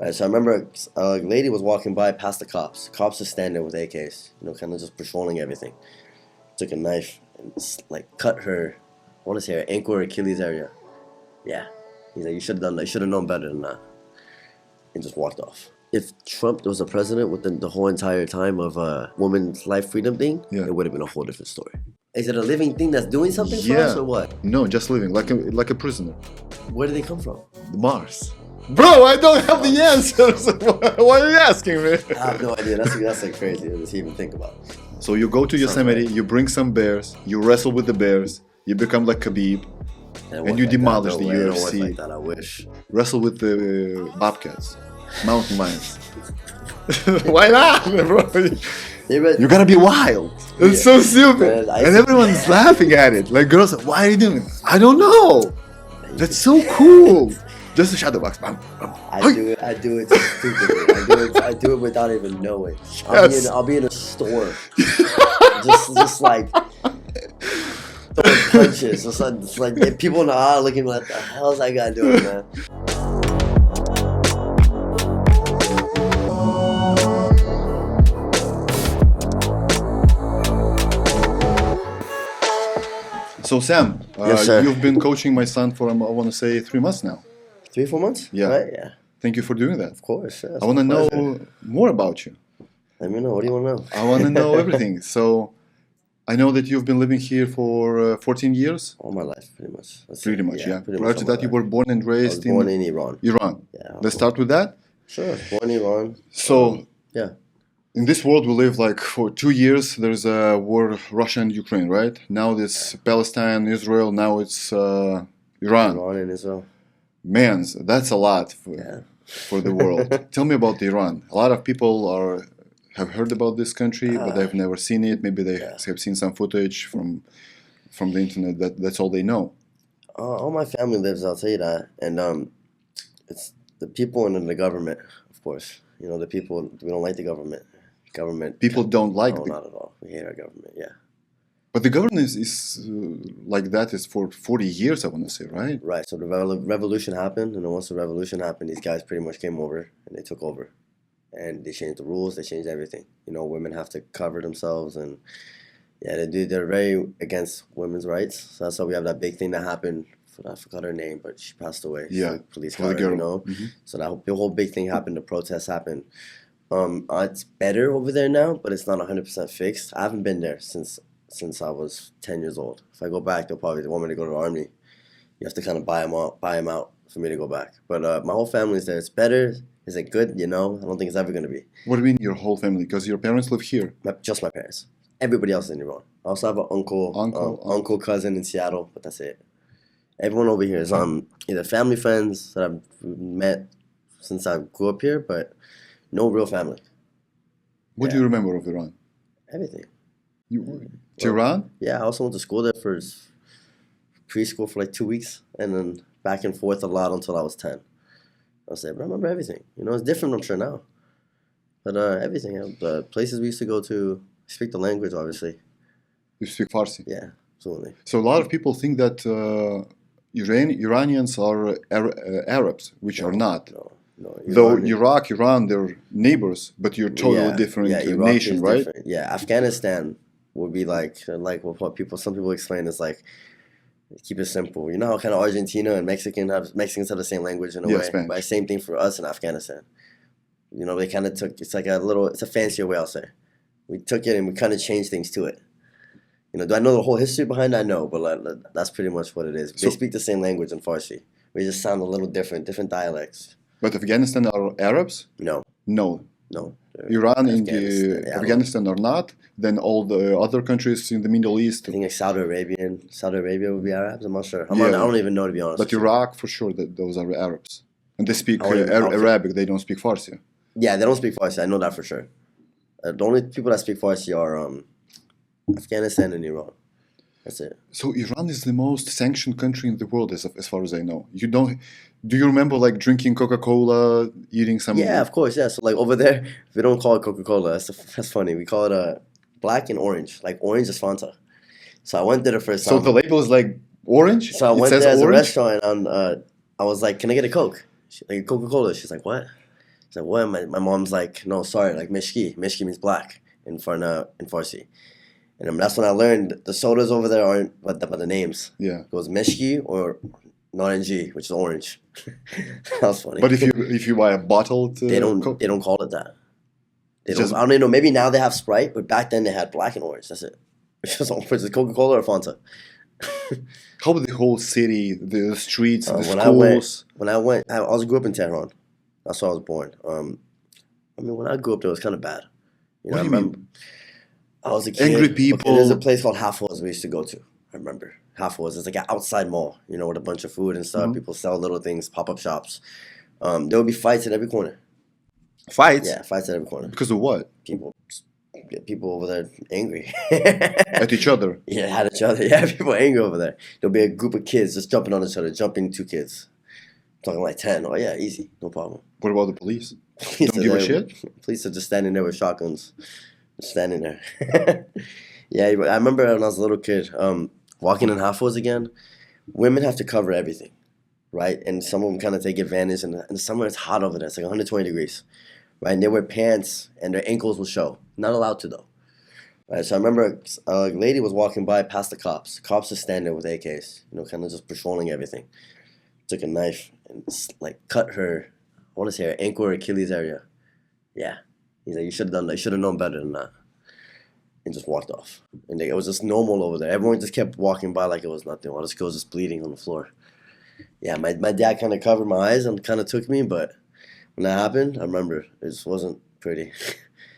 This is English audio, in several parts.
Right, so I remember a lady was walking by past the cops. Cops are standing with AKs, kind of just patrolling everything. Took a knife and like cut her, I want to say her ankle or Achilles area. Yeah. He's like, you should have done that. You should have known better than that. And just walked off. If Trump was a president within the whole entire time of women's life freedom thing, it would have been a whole different story. Is it a living thing that's doing something for us or what? No, just living, like a prisoner. Where do they come from? Mars. Bro, I don't have the answers. Why are you asking me? I have no idea. That's like crazy to even think about. So you go to Yosemite, you bring some bears, you wrestle with the bears, you become like Khabib, and you demolish the UFC. Like that, I wish. Wrestle with the bobcats, mountain lions. Why not, bro? You gotta be wild. It's so stupid. And everyone's laughing at it. Like girls, why are you doing it? I don't know. That's so cool. Just a shadow box. I do it stupidly. I do it without even knowing. I'll be in a store. just like throwing punches. It's like people in the aisle looking at me like, the hell is that guy doing, man? So Sam, yes, sir. You've been coaching my son for, I want to say, 3 months now. 3-4 months? Yeah. Right? Yeah. Thank you for doing that. Of course. Yeah, I want to know more about you. Let me know. What do you want to know? I want to know everything. So, I know that you've been living here for 14 years. All my life, pretty much. Pretty much. Prior to that, you were born and raised born in Iran. Iran. Yeah. Let's start with that. Sure. Born in Iran. So, yeah. In this world, we live like for 2 years. There's a war, Russia and Ukraine, right? Now it's Palestine, Israel. Now it's Iran. Iran and Israel. Man, that's a lot for the world. Tell me about Iran. A lot of people have heard about this country, but they've never seen it. Maybe they have seen some footage from the internet. That's all they know. All my family lives, I'll tell you that. And it's the people and the government, of course. The people, we don't like the government. People don't like No, not at all. We hate our government, yeah. But the government is like that is for 40 years, I want to say, right? Right. So the revolution happened, and then once the revolution happened, these guys pretty much came over, and they took over. And they changed the rules, they changed everything. Women have to cover themselves, and they're very against women's rights. So that's why we have that big thing that happened. I forgot her name, but she passed away. Yeah. So police caught her, Mm-hmm. So the whole big thing happened, the protests happened. It's better over there now, but it's not 100% fixed. I haven't been there since I was 10 years old. If I go back, they'll probably want me to go to the army. You have to kind of buy them out for me to go back. But my whole family's there. It's better. Is it good? I don't think it's ever going to be. What do you mean your whole family? Because your parents live here. Just my parents. Everybody else is in Iran. I also have an uncle, cousin in Seattle, but that's it. Everyone over here is either family friends that I've met since I grew up here, but no real family. What do you remember of Iran? Everything. Iran? Yeah, I also went to school there for preschool for like 2 weeks, and then back and forth a lot until I was 10. I said, but I remember everything. It's different, I'm sure, now. But everything, the places we used to go to, speak the language, obviously. You speak Farsi? Yeah, absolutely. So a lot of people think that Iranians are Arabs, which are not. No. Though Iraq, Iran, they're neighbors, but you're totally different nation, right? Different. Yeah, Afghanistan would be like what some people explain is like, keep it simple. You know how kind of Argentina and Mexicans have the same language in a way? Spanish. But same thing for us in Afghanistan. They kind of took, it's a fancier way, I'll say. We took it and we kind of changed things to it. Do I know the whole history behind that? No, but that's pretty much what it is. They speak the same language in Farsi. We just sound a little different dialects. But Afghanistan are Arabs? No. Iran and Afghanistan are not. Then all the other countries in the Middle East. I think like Saudi Arabia would be Arabs. I'm not sure. I don't even know, to be honest. But Iraq, for sure, those are Arabs. And they speak Arabic. They don't speak Farsi. Yeah, they don't speak Farsi. I know that for sure. The only people that speak Farsi are Afghanistan and Iran. That's it. So Iran is the most sanctioned country in the world, as far as I know. Do you remember like drinking Coca-Cola, eating some? Yeah, of course. Yeah. So like over there, we don't call it Coca-Cola. That's funny. We call it black and orange. Like orange is Fanta. So I went there the first time. So the label is like orange. So I went there as a restaurant and I was like, "Can I get a Coke?" Like Coca-Cola. She's like, "What?" So what? My mom's like, no, sorry, like mishki. Mishki means black in Farsi. And that's when I learned the sodas over there aren't but the names. Yeah. It goes mishki or naranji, which is orange. That was funny. But if you buy a bottled they don't call it that. I don't even know. Maybe now they have Sprite, but back then they had black and orange. That's it. It's just orange. Coca-Cola or Fanta. How about the whole city, the streets, the schools? I grew up in Tehran. That's where I was born. When I grew up, it was kind of bad. What do you mean? I was a kid. Angry people. Okay, there's a place called Hafoz we used to go to. I remember. Hafoz. It's like an outside mall, with a bunch of food and stuff. Mm-hmm. People sell little things, pop-up shops. There would be fights at every corner. Fights? Yeah, fights at every corner. Because of what? People over there angry. At each other? Yeah, at each other. Yeah, people angry over there. There'll be a group of kids just jumping on each other, jumping two kids. I'm talking like 10. Oh, yeah, easy. No problem. What about the police? Don't give a shit? Police are just standing there with shotguns. Just standing there. Yeah, I remember when I was a little kid, walking in Hafoz again, women have to cover everything, right? And some of them kind of take advantage. And in summer, it's hot over there. It's like 120 degrees. Right, and they wear pants, and their ankles will show. Not allowed to, though. Right, so I remember a lady was walking by past the cops. Cops are standing there with AKs, kind of just patrolling everything. Took a knife and cut her, I want to say her ankle or Achilles area. Yeah, he's like, you should have done that. You should have known better than that. And just walked off. And it was just normal over there. Everyone just kept walking by like it was nothing. While this girl was just bleeding on the floor. Yeah, my dad kind of covered my eyes and kind of took me, but when that happened, I remember it just wasn't pretty.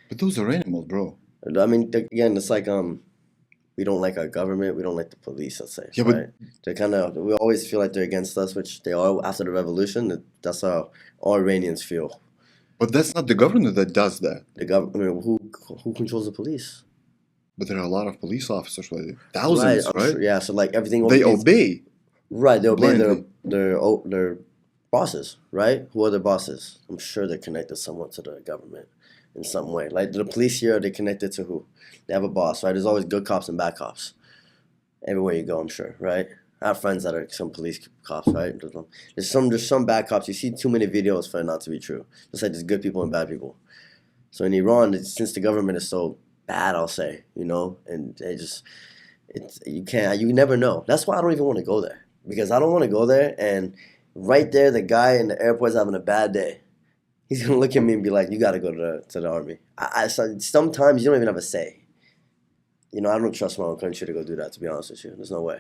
But those are animals, bro. I mean, again, it's like we don't like our government. We don't like the police, let's say. Yeah, right? But we always feel like they're against us, which they are after the revolution. That's how all Iranians feel. But that's not the government that does that. The government, who controls the police? But there are a lot of police officers, like thousands, right? Sure, yeah, so like everything. They obey. Right, they obey their bosses, right? Who are their bosses? I'm sure they're connected somewhat to the government in some way. Like the police here, they're connected to who? They have a boss, right? There's always good cops and bad cops. Everywhere you go, I'm sure, right? I have friends that are some police cops, right? There's some bad cops. You see too many videos for it not to be true. Just like there's good people and bad people. So in Iran, since the government is so bad, I'll say, and you never know. That's why I don't even want to go there. Because I don't want to go there and right there, the guy in the airport's having a bad day. He's going to look at me and be like, you got to go to the army. Sometimes you don't even have a say. I don't trust my own country to go do that, to be honest with you. There's no way.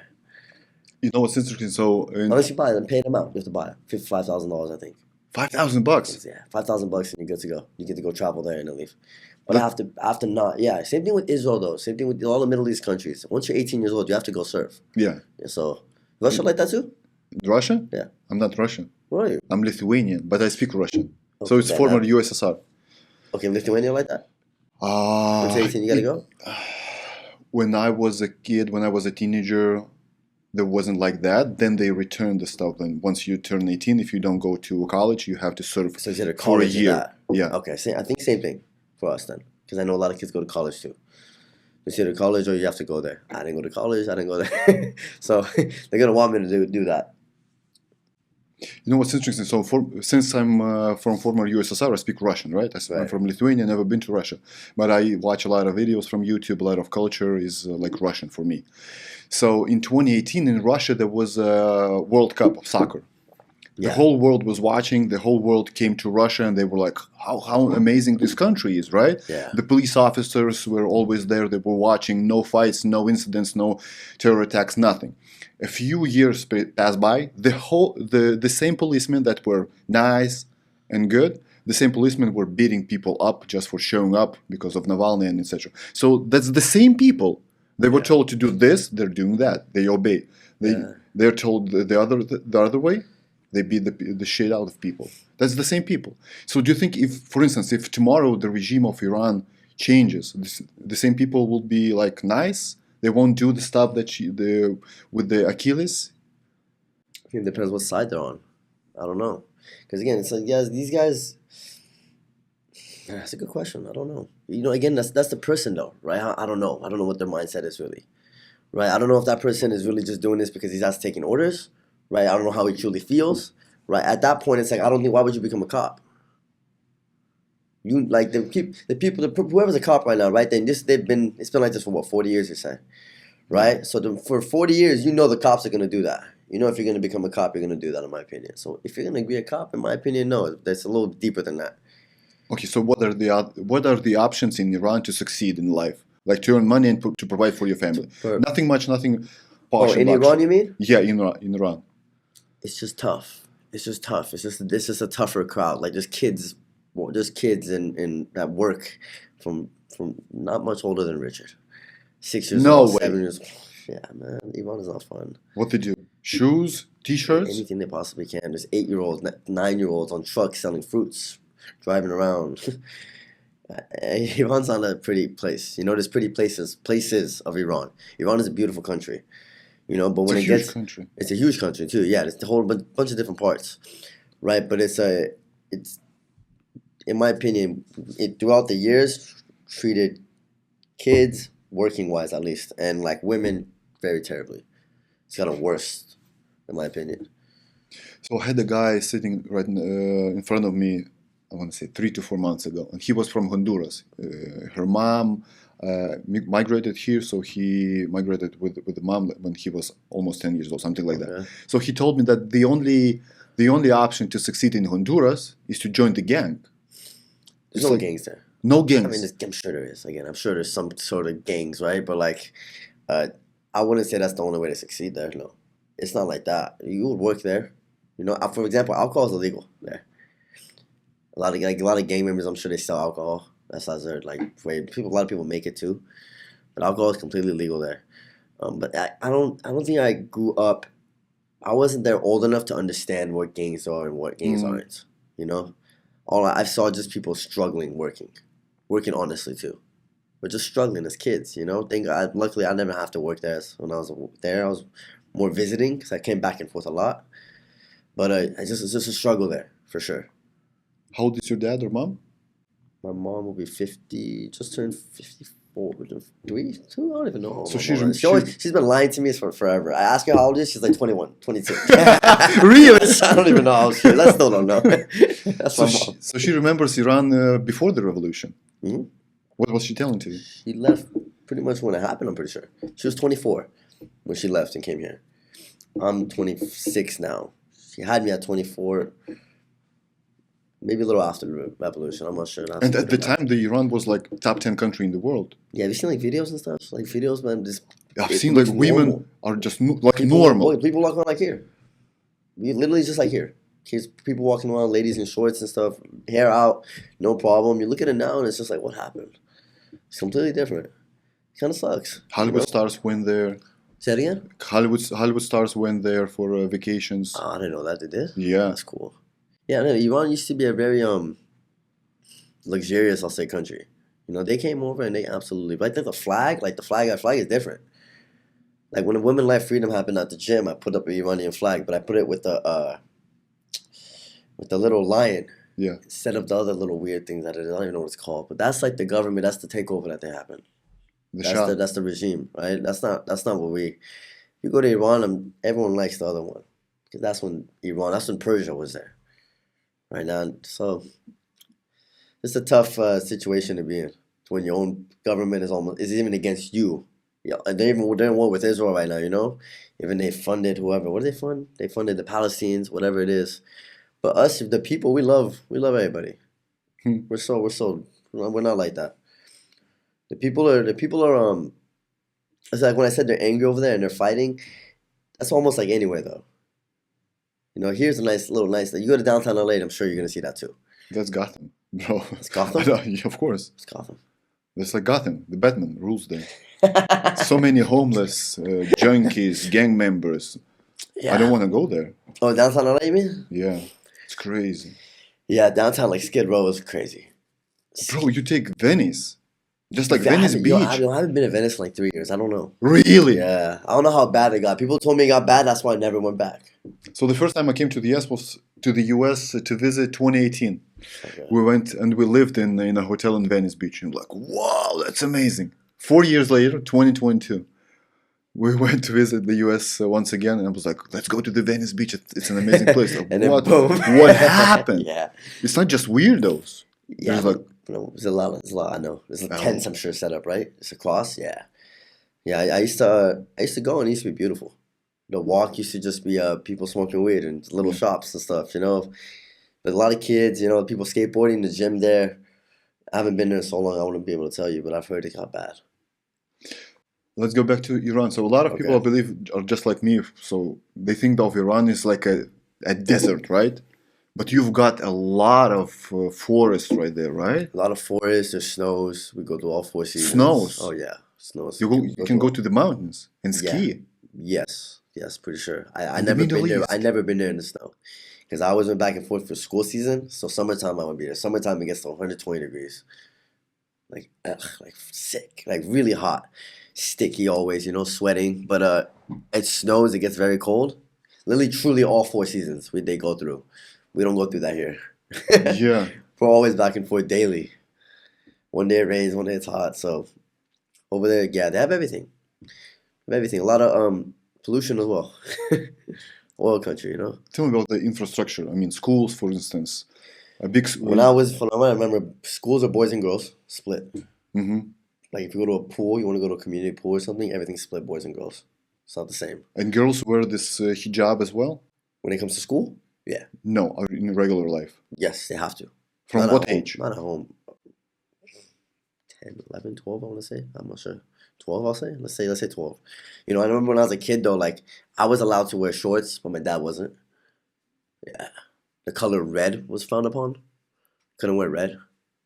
You know what's interesting? So unless you buy them, pay them out. You have to buy it. $5,000, I think. $5,000? Yeah, $5,000 and you're good to go. You get to go travel there and then leave. But I have to not. Yeah, same thing with Israel, though. Same thing with all the Middle East countries. Once you're 18 years old, you have to go serve. Yeah. So Russia like that too? Russia? Yeah. I'm not Russian. Where are you? I'm Lithuanian, but I speak Russian. Okay, so it's former USSR. Okay, Lithuania like that? Once you're 18, you gotta go? When I was a kid, when I was a teenager, there wasn't like that. Then they returned the stuff. And once you turn 18, if you don't go to college, you have to serve so you for a year. Yeah. Okay, I think same thing for us then. Because I know a lot of kids go to college too. It's either college or you have to go there. I didn't go to college. I didn't go there. So they're going to want me to do that. You know what's interesting? So since I'm from former USSR, I speak Russian, right? I'm from Lithuania, never been to Russia. But I watch a lot of videos from YouTube. A lot of culture is like Russian for me. So in 2018 in Russia, there was a World Cup of soccer. The whole world was watching. The whole world came to Russia, and they were like, how amazing this country is, right? Yeah. The police officers were always there. They were watching. No fights, no incidents, no terror attacks, nothing. A few years passed by. The same policemen that were nice and good, the same policemen were beating people up just for showing up because of Navalny and etc. So that's the same people. They were told to do this. They're doing that. They obey. They're told the other way. They beat the shit out of people. That's the same people. So do you think for instance, if tomorrow the regime of Iran changes, the same people will be like nice? They won't do the stuff with the Achilles? I think it depends what side they're on. I don't know. Because again, it's like, these guys, that's a good question. I don't know. Again, that's the person though, right? I don't know. I don't know what their mindset is really. Right? I don't know if that person is really just doing this because he's just taking orders. Right, I don't know how he truly feels. Right, at that point, it's like why would you become a cop? You like whoever's a cop right now, right? It's been like this for what 40 years, you say, right? So for 40 years, you know the cops are gonna do that. You know if you're gonna become a cop, you're gonna do that, in my opinion. So if you're gonna be a cop, in my opinion, no, that's a little deeper than that. Okay, so what are the options in Iran to succeed in life? Like to earn money and to provide for your family. Nothing much, nothing posh. Oh, in Iran, you mean? Yeah, in Iran. It's just tough. It's just a tougher crowd. Like there's kids in that work from not much older than Richard. 6 years old, 7 years old. Yeah, man, Iran is not fun. What they do? Shoes, t-shirts? Anything they possibly can. There's 8-year-olds, 9-year-olds on trucks selling fruits, driving around. Iran's not a pretty place. You know, there's pretty places of Iran. Iran is a beautiful country. You know, but when it's a huge country too. Yeah, it's a whole bunch of different parts, right? But it's in my opinion, throughout the years, treated kids, working wise at least, and like women very terribly. It's gotten worse, in my opinion. So I had a guy sitting right in front of me, I want to say 3 to 4 months ago, and he was from Honduras. Her mom migrated here, so he migrated with the mom when he was almost 10 years old, something like that. So he told me that the only option to succeed in Honduras is to join the gang. There's no gangs there. No gangs. I mean, I'm sure there is. Again, I'm sure there's some sort of gangs, right? But like, I wouldn't say that's the only way to succeed there. No, it's not like that. You would work there. You know, for example, alcohol is illegal there. A lot of gang members, I'm sure they sell alcohol. That's how they're like. A lot of people make it too, but alcohol is completely legal there. But I don't think I grew up. I wasn't there old enough to understand what gangs are and what gangs aren't. You know. I saw just people struggling working honestly too, but just struggling as kids, you know. Luckily I never have to work there. When I was there, I was more visiting because I came back and forth a lot. But it's just a struggle there for sure. How old is your dad or mom? My mom will be 50, just turned 54. 3, 2, I don't even know. So she's been lying to me for forever. I ask her how old she is, she's like 21, 22. Really? I don't even know how old she is. I still don't know. That's my mom. So she remembers Iran before the revolution. Mm-hmm. What was she telling to you? She left pretty much when it happened, I'm pretty sure. She was 24 when she left and came here. I'm 26 now. She had me at 24. Maybe a little after the revolution. I'm not sure. And at the time, the Iran was like top 10 country in the world. Yeah, have you seen like videos and stuff? Like videos, man. I've seen like women are just like normal. People walking around like here. We literally just like here. Kids, people walking around, ladies in shorts and stuff, hair out, no problem. You look at it now and it's just like, what happened? It's completely different. It kind of sucks. Hollywood stars went there. Say that again? Hollywood stars went there for vacations. Oh, I didn't know that. They did? Yeah. That's cool. Yeah, no, Iran used to be a very luxurious, I'll say, country. You know, they came over and they absolutely, but I think the flag is different. Like when the Women Life Freedom happened at the gym, I put up an Iranian flag, but I put it with the little lion. Yeah. Instead of the other little weird things that I don't even know what it's called. But that's like the government, that's the takeover that they happened. That's the regime, right? That's not what we. If you go to Iran, everyone likes the other one. Because that's when Persia was there. Right now, so it's a tough situation to be in when your own government is even against you. Yeah, they're in war with Israel right now. You know, even they funded whoever. What did they fund? They funded the Palestinians, whatever it is. But us, the people, we love everybody. We're not like that. The people are. It's like when I said they're angry over there and they're fighting. That's almost like anywhere though. You know, here's a nice. You go to downtown LA, I'm sure you're gonna see that too. That's Gotham, bro. It's Gotham. Of course. It's Gotham. It's like Gotham. The Batman rules there. So many homeless, junkies, gang members. Yeah. I don't want to go there. Oh, downtown LA, you mean? Yeah, it's crazy. Yeah, downtown like Skid Row is crazy. Bro, you take Venice. Just like Venice Beach. I haven't been to Venice in like 3 years. I don't know. Really? Yeah. I don't know how bad it got. People told me it got bad. That's why I never went back. So the first time I came to the US was to the US to visit 2018. Okay. We went and we lived in a hotel in Venice Beach. And like, wow, that's amazing. 4 years later, 2022, we went to visit the US once again. And I was like, let's go to the Venice Beach. It's an amazing place. Like, and then boom. What happened? Yeah. It's not just weirdos. Yeah, There's like, there's a lot. There's a lot. I know. There's a oh, tents. I'm sure set up, right? It's a cross. Yeah, yeah. I used to go and it used to be beautiful. The walk used to just be people smoking weed and little yeah. shops and stuff. You know, but a lot of kids. You know, people skateboarding. The gym there. I haven't been there so long. I wouldn't be able to tell you, but I've heard it got bad. Let's go back to Iran. So a lot of people, I Okay. believe, are just like me. So they think of Iran as like a desert, right? But you've got a lot of forest right there, right? A lot of forests. There's snows. We go through all four seasons. Oh Snows. yeah, snows. You We go, can you go can through go all. to the mountains and Yeah. ski Yes. Yes. Pretty sure. I in the never Middle been there. I East. never been there in the snow. Because I always went back and forth for school season. So summertime I would be there. Summertime it gets to 120 degrees. Like ugh, like sick. Like really hot. Sticky always, you know, sweating. But it snows, it gets very cold. Literally truly all four seasons they go through. We don't go through that here. Yeah. We're always back and forth daily. One day it rains, one day it's hot. So over there, yeah, they have everything. They have everything. A lot of pollution as well. Oil country, you know. Tell me about the infrastructure. I mean, schools, for instance. A big. When I remember schools are boys and girls split. Hmm. Like if you go to a pool, you want to go to a community pool or something, everything's split boys and girls. It's not the same. And girls wear this hijab as well? When it comes to school, yeah, No, in regular life. yes, they have to. From Not at what home. age? Not at home. 10, 11, 12, I want to say. I'm not sure. 12, I'll say. Let's say 12. You know, I remember when I was a kid though, like I was allowed to wear shorts, but my dad wasn't. Yeah. The color red was frowned upon. Couldn't wear red.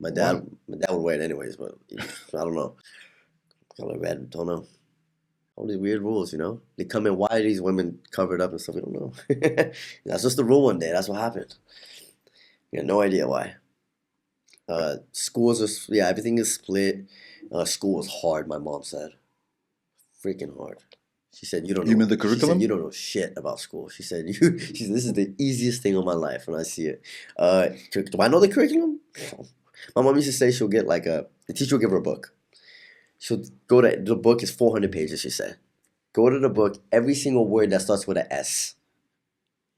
Wow. My dad would wear it anyways, but I don't know. Color red, don't know. All these weird rules, you know? They come in, why are these women covered up and stuff? We don't know. That's just the rule one day. That's what happened. We have no idea why. Schools are, yeah, everything is split. School is hard, my mom said. Freaking hard. She said, you don't You know. mean the She said, curriculum? you don't know shit about school. She said, she said, this is the easiest thing of my life when I see it. Do I know the curriculum? My mom used to say she'll get like the teacher will give her a book. She'll go to, the book is 400 pages, she said. Go to the book, every single word that starts with an S.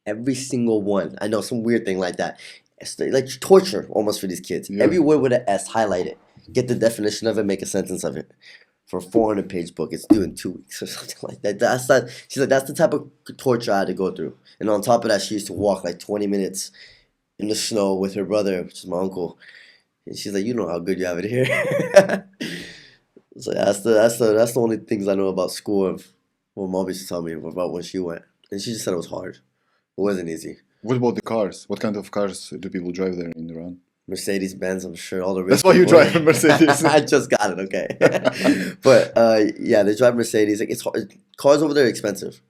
Every single one. I know, some weird thing like that. It's like torture almost for these kids. Yeah. Every word with an S, highlight it. Get the definition of it, make a sentence of it. For a 400-page book, it's due in 2 weeks or something like that. That's not, she's like, that's the type of torture I had to go through. And on top of that, she used to walk like 20 minutes in the snow with her brother, which is my uncle. And she's like, you know how good you have it here. So that's the only things I know about school of what mom used to tell me about when she went. And she just said it was hard. It wasn't easy. What about the cars? What kind of cars do people drive there in Iran? Mercedes Benz, I'm sure all the rich That's why you people- drive a Mercedes. I just got it, okay. But yeah, they drive Mercedes. Like it's hard. Cars over there are expensive.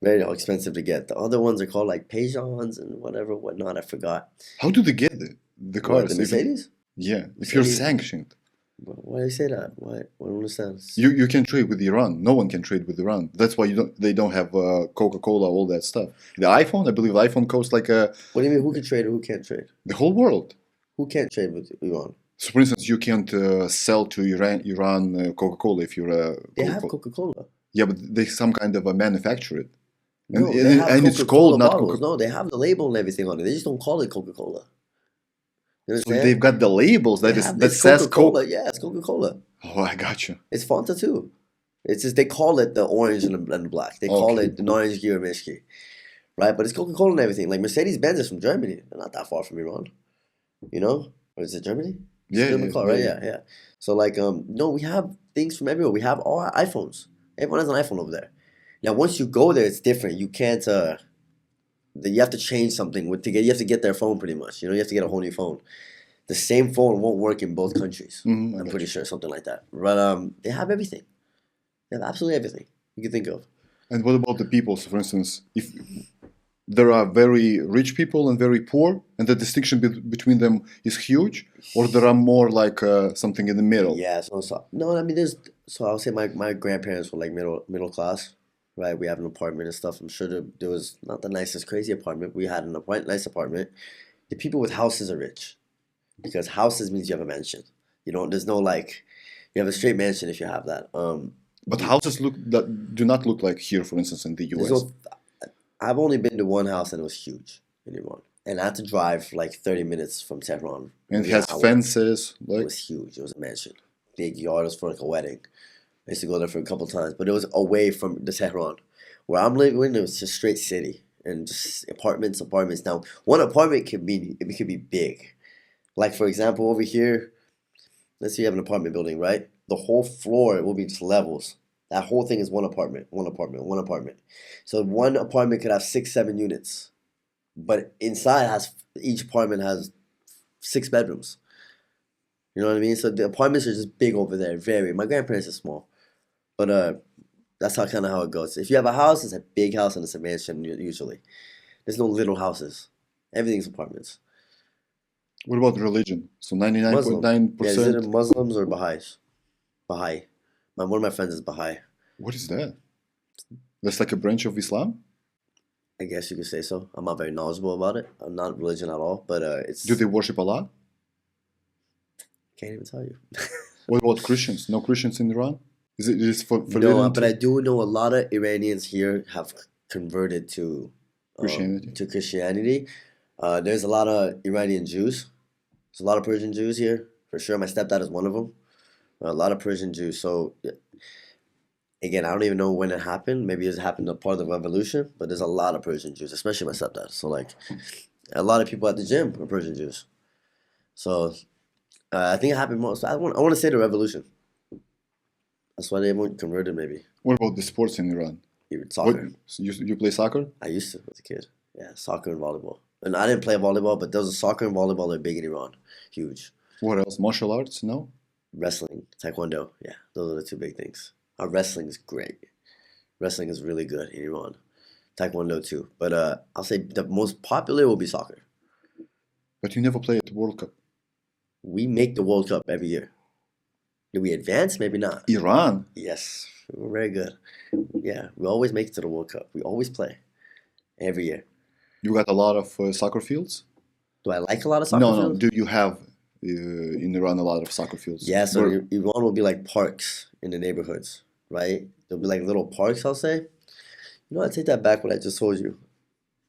Very expensive to get. The other ones are called like Peugeots and whatnot. I forgot. How do they get the What, cars? the Mercedes? Yeah, if you're Mercedes. sanctioned. Why do you say that? Why? I don't understand. You can trade with Iran. No one can trade with Iran. That's why they don't have Coca-Cola, all that stuff. The iPhone, I believe, iPhone costs like What do you mean? Who can trade or who can't trade? the whole world. Who can't trade with Iran? So, for instance, you can't sell to Iran Coca-Cola if you're a They have Coca-Cola. Coca-Cola. Yeah, but they some kind of manufacture it, No, and, they have and it's Coca-Cola called not bottles. Coca-Cola. No, they have the label and everything on it. They just don't call it Coca-Cola. You So understand? they've got the labels that that It's says Coca-Cola. Coke. Yeah, it's Coca-Cola. Oh, I got you. It's Fanta too. It's just they call it the orange and the black. They call Okay. it the orange gear Mishki. Right? But it's Coca-Cola and everything. Like Mercedes-Benz is from Germany. They're not that far from Iran. You know? Or is it Germany? It's a Yeah, German yeah, car, right? Yeah. So like no, we have things from everywhere. We have all our iPhones. Everyone has an iPhone over there. Now once you go there, it's different. You can't you have to change something you have to get their phone pretty much. You know, you have to get a whole new phone. The same phone won't work in both countries. Mhm, I I'm got pretty you. sure, something like that. But they have everything. They have absolutely everything you can think of. And what about the people? So, for instance, if there are very rich people and very poor, and the distinction between them is huge, or there are more like something in the middle? Yeah, no, I mean I'll say my grandparents were like middle class, right? We have an apartment and stuff. I'm sure there was not the nicest crazy apartment. We had nice apartment. The people with houses are rich. Because houses means you have a mansion. You don't. There's no like, you have a straight mansion if you have that. But houses do not look like here, for instance, in the There's US. no. I've only been to one house and it was huge in Iran, And I had to drive like 30 minutes from Tehran. And it has fences. Like... It was huge. It was a mansion. Big yard. It was for like a wedding. I used to go there for a couple times, but it was away from the Tehran. Where I'm living, it was just straight city and just apartments. Now, one apartment could be big. Like for example, over here, let's say you have an apartment building, right? The whole floor will be just levels. That whole thing is one apartment. So one apartment could have 6, 7 units, but inside each apartment has 6 bedrooms. You know what I mean? So the apartments are just big over there. Very. My grandparents are small, but that's how it goes. If you have a house, it's a big house and it's a mansion usually. There's no little houses. Everything's apartments. What about religion? So 99.9%. Yeah, is it Muslims or Baha'is? Baha'i. One of my friends is Baha'i. What is that? That's like a branch of Islam? I guess you could say so. I'm not very knowledgeable about it. I'm not religion at all, but it's... Do they worship Allah? Can't even tell you. What about Christians? No Christians in Iran? Is it just for no, but I do know a lot of Iranians here have converted to Christianity. There's a lot of Iranian Jews. There's a lot of Persian Jews here, for sure. My stepdad is one of them. A lot of Persian Jews. So, again, I don't even know when it happened. Maybe it happened as part of the revolution, but there's a lot of Persian Jews, especially my stepdad. So, like, a lot of people at the gym are Persian Jews. So, I think it happened most. I want to say the revolution. That's why they weren't converted, maybe. What about the sports in Iran? Soccer. You play soccer? I used to as a kid. Yeah, soccer and volleyball. And I didn't play volleyball, but those soccer and volleyball are big in Iran. Huge. What else? Martial arts? No? Wrestling, taekwondo. Yeah, those are the 2 big things. Our wrestling is great. Wrestling is really good in Iran. Taekwondo too. But I'll say the most popular will be soccer. But you never play at the World Cup. We make the World Cup every year. Did we advance? Maybe not. Iran? Yes. We're very good. Yeah, we always make it to the World Cup. We always play. Every year. You got a lot of soccer fields? Do I like a lot of soccer fields? No. Do you have in Iran a lot of soccer fields? Yeah, so Iran will be like parks in the neighborhoods, right? There'll be like little parks, I'll say. You know, I take that back what I just told you.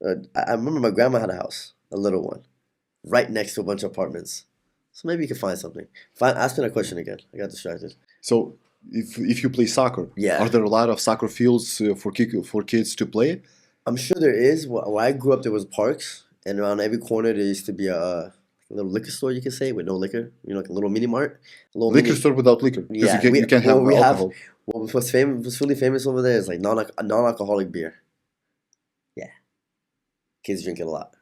I remember my grandma had a house, a little one, right next to a bunch of apartments. So maybe you can find something. Ask me that question again. I got distracted. So if you play soccer, yeah, are there a lot of soccer fields for kids to play? I'm sure there is. Where I grew up, there was parks, and around every corner there used to be a little liquor store, you can say, with no liquor. You know, like a little mini mart. Liquor store without liquor. Yeah, you can't have alcohol. What's really famous over there is like non-alcoholic beer. Yeah, kids drink it a lot.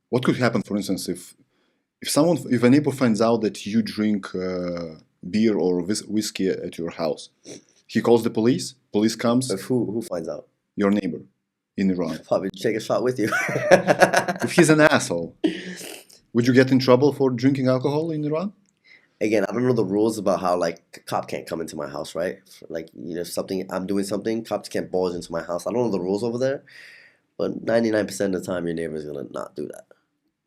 What could happen, for instance, if a neighbor finds out that you drink beer or whiskey at your house? He calls the police. Police comes. If who finds out? Your neighbor in Iran. Probably take a shot with you. If he's an asshole, would you get in trouble for drinking alcohol in Iran? Again, I don't know the rules about how, like, a cop can't come into my house, right? Like, you know, I'm doing something, cops can't barge into my house. I don't know the rules over there, but 99% of the time, your neighbor's gonna not do that.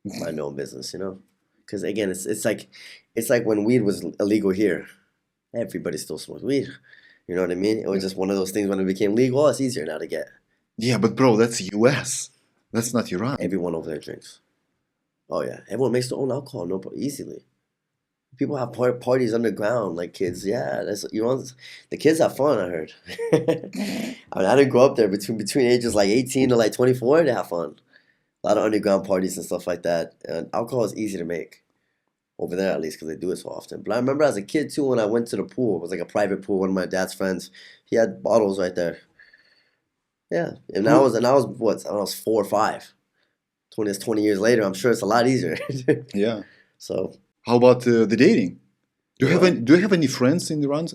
Mind their own business, you know? Because again, it's like when weed was illegal here, everybody still smoked weed. You know what I mean? It was just one of those things when it became legal. It's easier now to get. Yeah, but bro, that's U.S. That's not Iran. Everyone over there drinks. Oh yeah, everyone makes their own alcohol, easily. People have parties underground, like kids. Yeah, the kids have fun. I heard. I mean, I didn't grow up there. Between ages like 18 to like 24, they have fun. A lot of underground parties and stuff like that. And alcohol is easy to make over there, at least, because they do it so often. But I remember as a kid too, when I went to the pool, it was like a private pool. One of my dad's friends, he had bottles right there. Yeah, and I was 4 or 5. 20 years later, I'm sure it's a lot easier. Yeah. So. How about the dating? Do you have any friends in Iran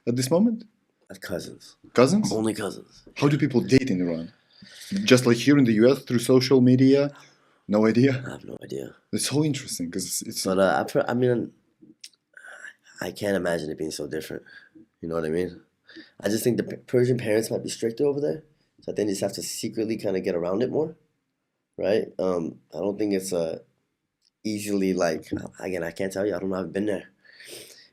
at this moment? I have cousins. Cousins? Only cousins. How do people date in Iran? Just like here in the US through social media? No idea? I have no idea. It's so interesting because it's. But I mean, I can't imagine it being so different. You know what I mean? I just think the Persian parents might be stricter over there, so then you just have to secretly kind of get around it more, right? I don't think it's easily, like, again, I can't tell you. I don't know. I've been there.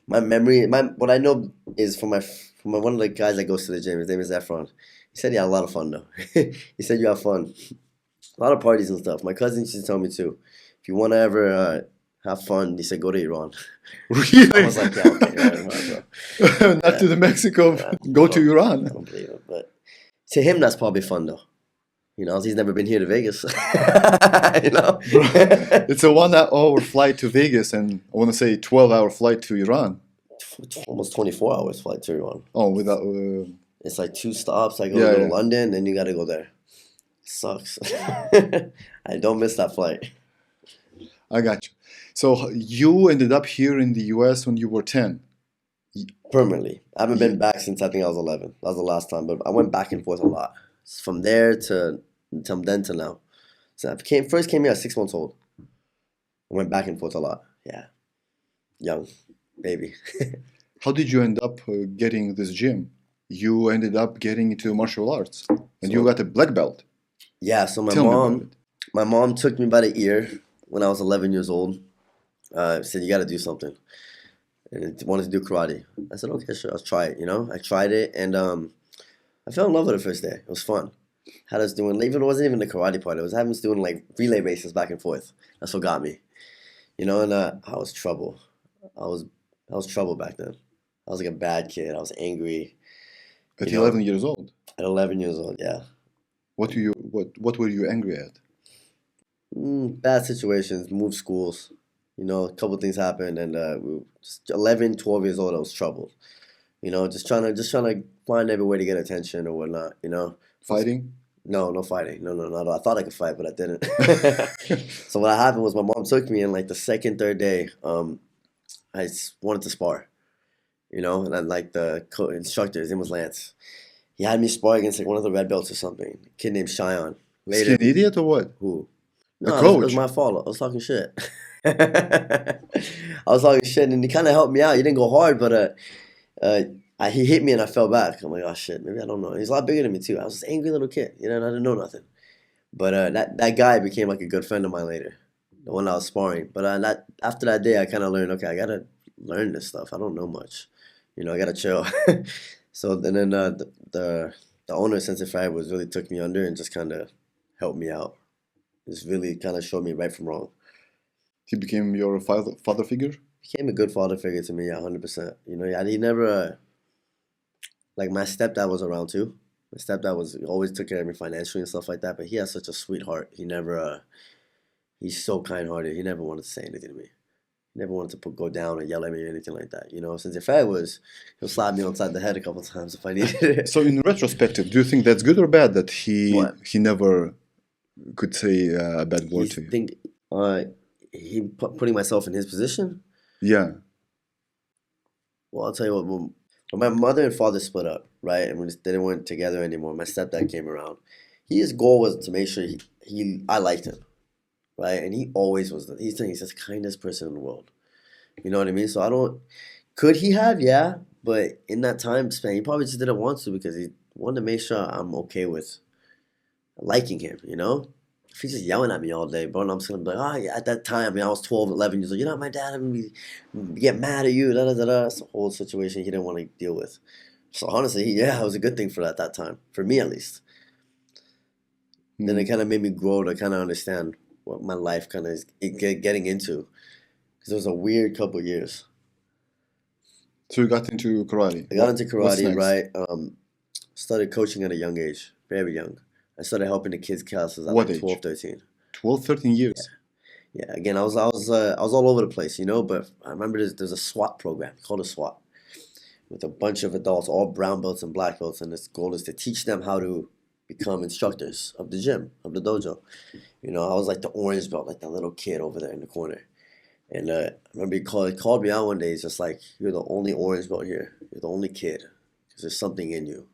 What I know is from one of the guys that goes to the gym. His name is Efron. He said he had a lot of fun though. He said you have fun. A lot of parties and stuff. My cousin used to tell me too. If you want to ever have fun, he said go to Iran. I Really? was like, yeah, okay, right, bro. Not to the Mexico, Yeah, go to I Iran. don't believe it. But to him, that's probably fun though. You know, he's never been here to Vegas. You know, Bro, it's a 1 hour flight to Vegas and I want to say 12-hour flight to Iran. almost 24 hours flight to Iran. Oh, without. It's like 2 stops. I Yeah, go to yeah. London, then you got to go there. Sucks. I don't miss that flight. I got you. So you ended up here in the US when you were 10. Permanently. I haven't Yeah. been back since I think I was 11. That was the last time, but I went back and forth a lot. From there to then to now. So first came here at 6 months old. I went back and forth a lot. Yeah. Young. Baby. How did you end up getting this gym? You ended up getting into martial arts and you So, got a black belt. yeah, so Tell me about it. my mom took me by the ear when I was 11 years old. Said, you got to do something. And wanted to do karate. I said, okay, sure, I'll try it, you know? I tried it, and I fell in love with it the first day. It was fun. Had us doing, even it wasn't even the karate part. It was having us doing, like, relay races back and forth. That's what got me. You know, and I was trouble. I was trouble back then. I was like a bad kid. I was angry, At you know, 11 years old. at 11 years old, yeah. What were you angry at? Bad situations, moved schools. You know, a couple things happened, and we were just 11, 12 years old. I was troubled. You know, just trying to find every way to get attention or whatnot. You know, Fighting? no fighting, no, not at all. I thought I could fight, but I didn't. So what happened was my mom took me, and like the second, third day, wanted to spar. You know, and then like the instructor, his name was Lance. He had me spar against like one of the red belts or something. A kid named Cheyenne. Is he an idiot or what? Who? The No, it was coach. my fault. I was talking shit. I was talking shit, and he kind of helped me out. He didn't go hard, but he hit me, and I fell back. I'm like, oh shit, maybe I don't know. He's a lot bigger than me too. I was this angry little kid, you know, and I didn't know nothing. But that guy became like a good friend of mine later, the one I was sparring. But after that day, I kind of learned, okay, I gotta learn this stuff. I don't know much, you know. I gotta chill. So then the owner of Sensei Five really took me under and just kind of helped me out. Just really kind of showed me right from wrong. He became your father figure? Became a good father figure to me, yeah, 100%. You know, yeah, he never, like my stepdad was around too. My stepdad always took care of me financially and stuff like that, but he has such a sweet heart. He never, he's so kind-hearted. He never wanted to say anything to me. He never wanted to go down or yell at me or anything like that. You know, since if I was, he'll slap me upside the head a couple times if I needed it. So in retrospective, do you think that's good or bad that he What? never could say a bad word to you? Think, putting myself in his position? Yeah. Well, I'll tell you what, when my mother and father split up, right, and they weren't together anymore, my stepdad came around. His goal was to make sure I liked him, right, and he always was. He's the kindest person in the world. You know what I mean? So could he have? Yeah, but in that time span, he probably just didn't want to because he wanted to make sure I'm okay with liking him, you know? If he's just yelling at me all day, bro, and I'm just gonna be like, oh, yeah, at that time, I mean, I was 12, 11 years old. You're not my dad. I'm gonna get mad at you. Da, da, da, da. That's the whole situation he didn't want to deal with. So honestly, yeah, it was a good thing for that time, for me at least. Then it kind of made me grow to kind of understand what my life kind of is getting into, because it was a weird couple years. So you got into karate. I got into What's karate, next? right? Started coaching at a young age, very young. I started helping the kids' classes at What like age? 12, 13. 12, 13 years. Yeah, again, I was all over the place, you know. But I remember there's a SWAT program called a SWAT with a bunch of adults, all brown belts and black belts, and its goal is to teach them how to become instructors of the gym, of the dojo. You know, I was like the orange belt, like that little kid over there in the corner. And I remember he called me out one day. He's just like, "You're the only orange belt here. You're the only kid, because there's something in you."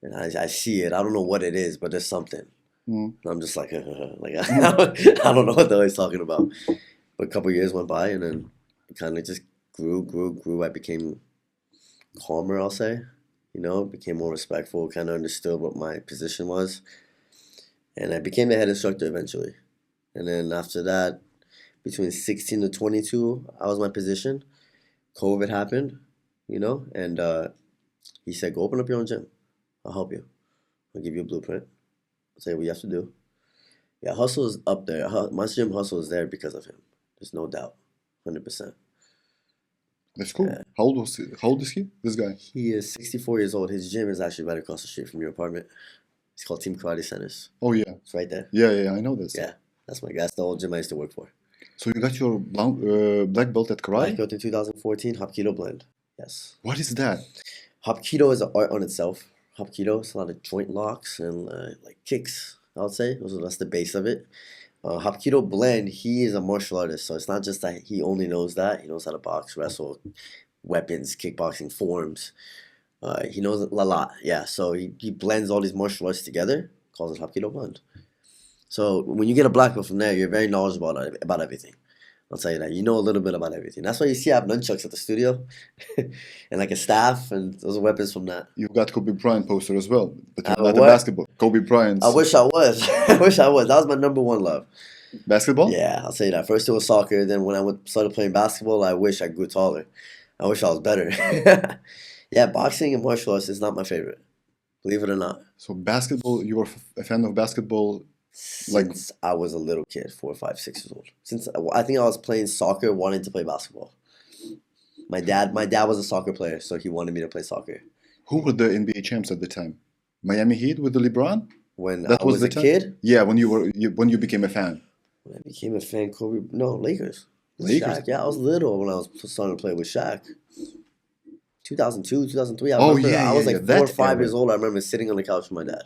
And I see it. I don't know what it is, but there's something. Mm. And I'm just like, like I don't know what the hell he's talking about. But a couple years went by, and then it kind of just grew. I became calmer, I'll say. You know, became more respectful, kind of understood what my position was. And I became the head instructor eventually. And then after that, between 16 to 22, I was my position. COVID happened, you know, and he said, go open up your own gym. I'll help you. I'll give you a blueprint. I'll tell you what you have to do. Yeah, hustle is up there. My gym hustle is there because of him. There's no doubt. 100%. That's cool. Yeah. How old is he? This guy? He is 64 years old. His gym is actually right across the street from your apartment. It's called Team Karate Centers. Oh yeah. It's right there. Yeah, I know this. Yeah, that's my guy. That's the old gym I used to work for. So you got your black belt at karate? Black belt in 2014, Hapkido blend. Yes. What is that? Hapkido is an art on itself. Hapkido, it's a lot of joint locks and like kicks, I would say. That's the base of it. Hapkido blend, he is a martial artist. So it's not just that he only knows that. He knows how to box, wrestle, weapons, kickboxing, forms. He knows a lot. Yeah, so he blends all these martial arts together, calls it Hapkido blend. So when you get a black belt from there, you're very knowledgeable about everything. I'll tell you that. You know a little bit about everything. That's why you see I have nunchucks at the studio and like a staff, and those are weapons from that. You've got Kobe Bryant poster as well, but you're not a basketball. Kobe Bryant. I wish I was. I wish I was. That was my number one love. Basketball? Yeah, I'll tell you that. First it was soccer. Then when I started playing basketball, I wish I grew taller. I wish I was better. Yeah, boxing and martial arts is not my favorite. Believe it or not. So basketball, you were a fan of basketball? Since I was a little kid, 4, 5, 6 years old. Since I think I was playing soccer, wanting to play basketball. My dad was a soccer player, so he wanted me to play soccer. Who were the NBA champs at the time? Miami Heat with the LeBron? When I was a kid? Yeah, when you became a fan. When I became a fan, Kobe. No, Lakers. Lakers. Shaq. Yeah, I was little when I was starting to play with Shaq. 2002, 2003. I was like 4 or 5 years old. I remember sitting on the couch with my dad.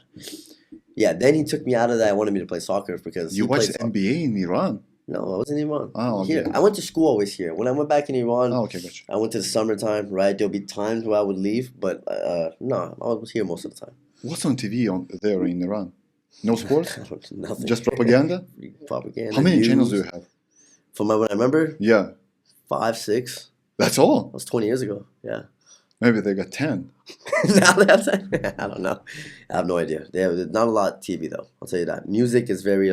Yeah, then he took me out of that. I wanted me to play soccer because you watched NBA in Iran. No, I was in Iran. Oh, okay. Here, I went to school always here. When I went back in Iran, okay, gotcha. I went to the summertime. Right, there'll be times where I would leave, but no, I was here most of the time. What's on TV there in Iran? No sports? Nothing. Just propaganda? Propaganda. How many news. channels do you have? From what I remember? Yeah. 5, 6. That's all? That was 20 years ago. Yeah. Maybe they got 10. Now that's I don't know. I have no idea. There's not a lot of TV though. I'll tell you that. Music was very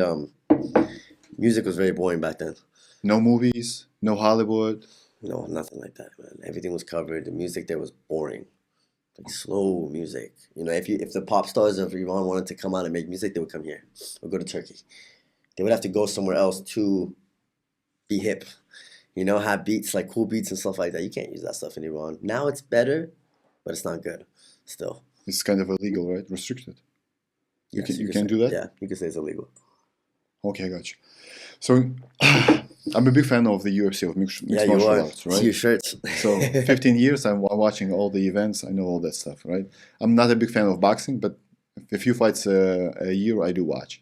boring back then. No movies, no Hollywood. No, nothing like that, man. Everything was covered. The music there was boring. Like slow music. You know, if the pop stars of Iran wanted to come out and make music, they would come here or go to Turkey. They would have to go somewhere else to be hip. You know, have beats, like cool beats and stuff like that. You can't use that stuff in Iran. Now it's better, but it's not good still. It's kind of illegal, right? Restricted. Yes, you can't do that? Yeah, you can say it's illegal. Okay, gotcha. So, I'm a big fan of the UFC, of mixed martial arts, right? See your shirts. So, 15 years, I'm watching all the events. I know all that stuff, right? I'm not a big fan of boxing, but a few fights a year I do watch.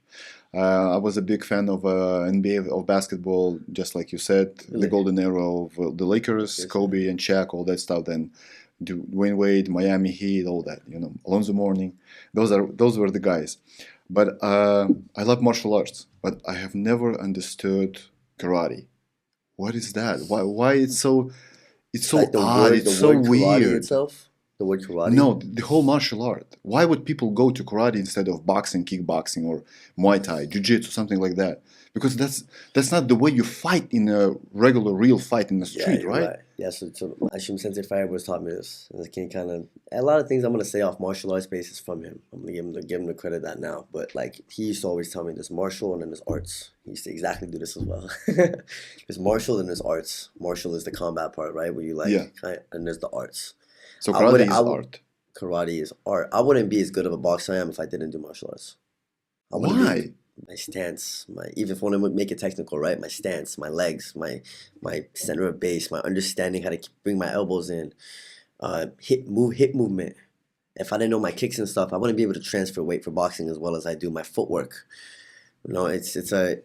I was a big fan of NBA, of basketball, just like you said, the golden era of the Lakers, Kobe and Shaq, all that stuff. Then Dwayne Wade, Miami Heat, all that. You know, Alonzo Mourning. Those were the guys. But I love martial arts, but I have never understood karate. What is that? Why it's so like odd? It's so weird. Itself? The word karate? No, the whole martial art. Why would people go to karate instead of boxing, kickboxing, or Muay Thai, Jiu-Jitsu, something like that? Because that's not the way you fight in a regular, real fight in the street, right? Yeah, so Ashim Sensei Fireworks taught me this. And I can kind of a lot of things I'm gonna say off martial arts basis from him. I'm gonna give him the credit that now. But like he used to always tell me there's martial and then there's arts. He used to exactly do this as well. There's martial and there's arts. Martial is the combat part, right? Where you and there's the arts. So karate is art. Karate is art. I wouldn't be as good of a boxer I am if I didn't do martial arts. Why? My stance, even if I want to make it technical, right? My stance, my legs, my center of base, my understanding how to bring my elbows in, hip movement. If I didn't know my kicks and stuff, I wouldn't be able to transfer weight for boxing as well as I do my footwork. You know, it's a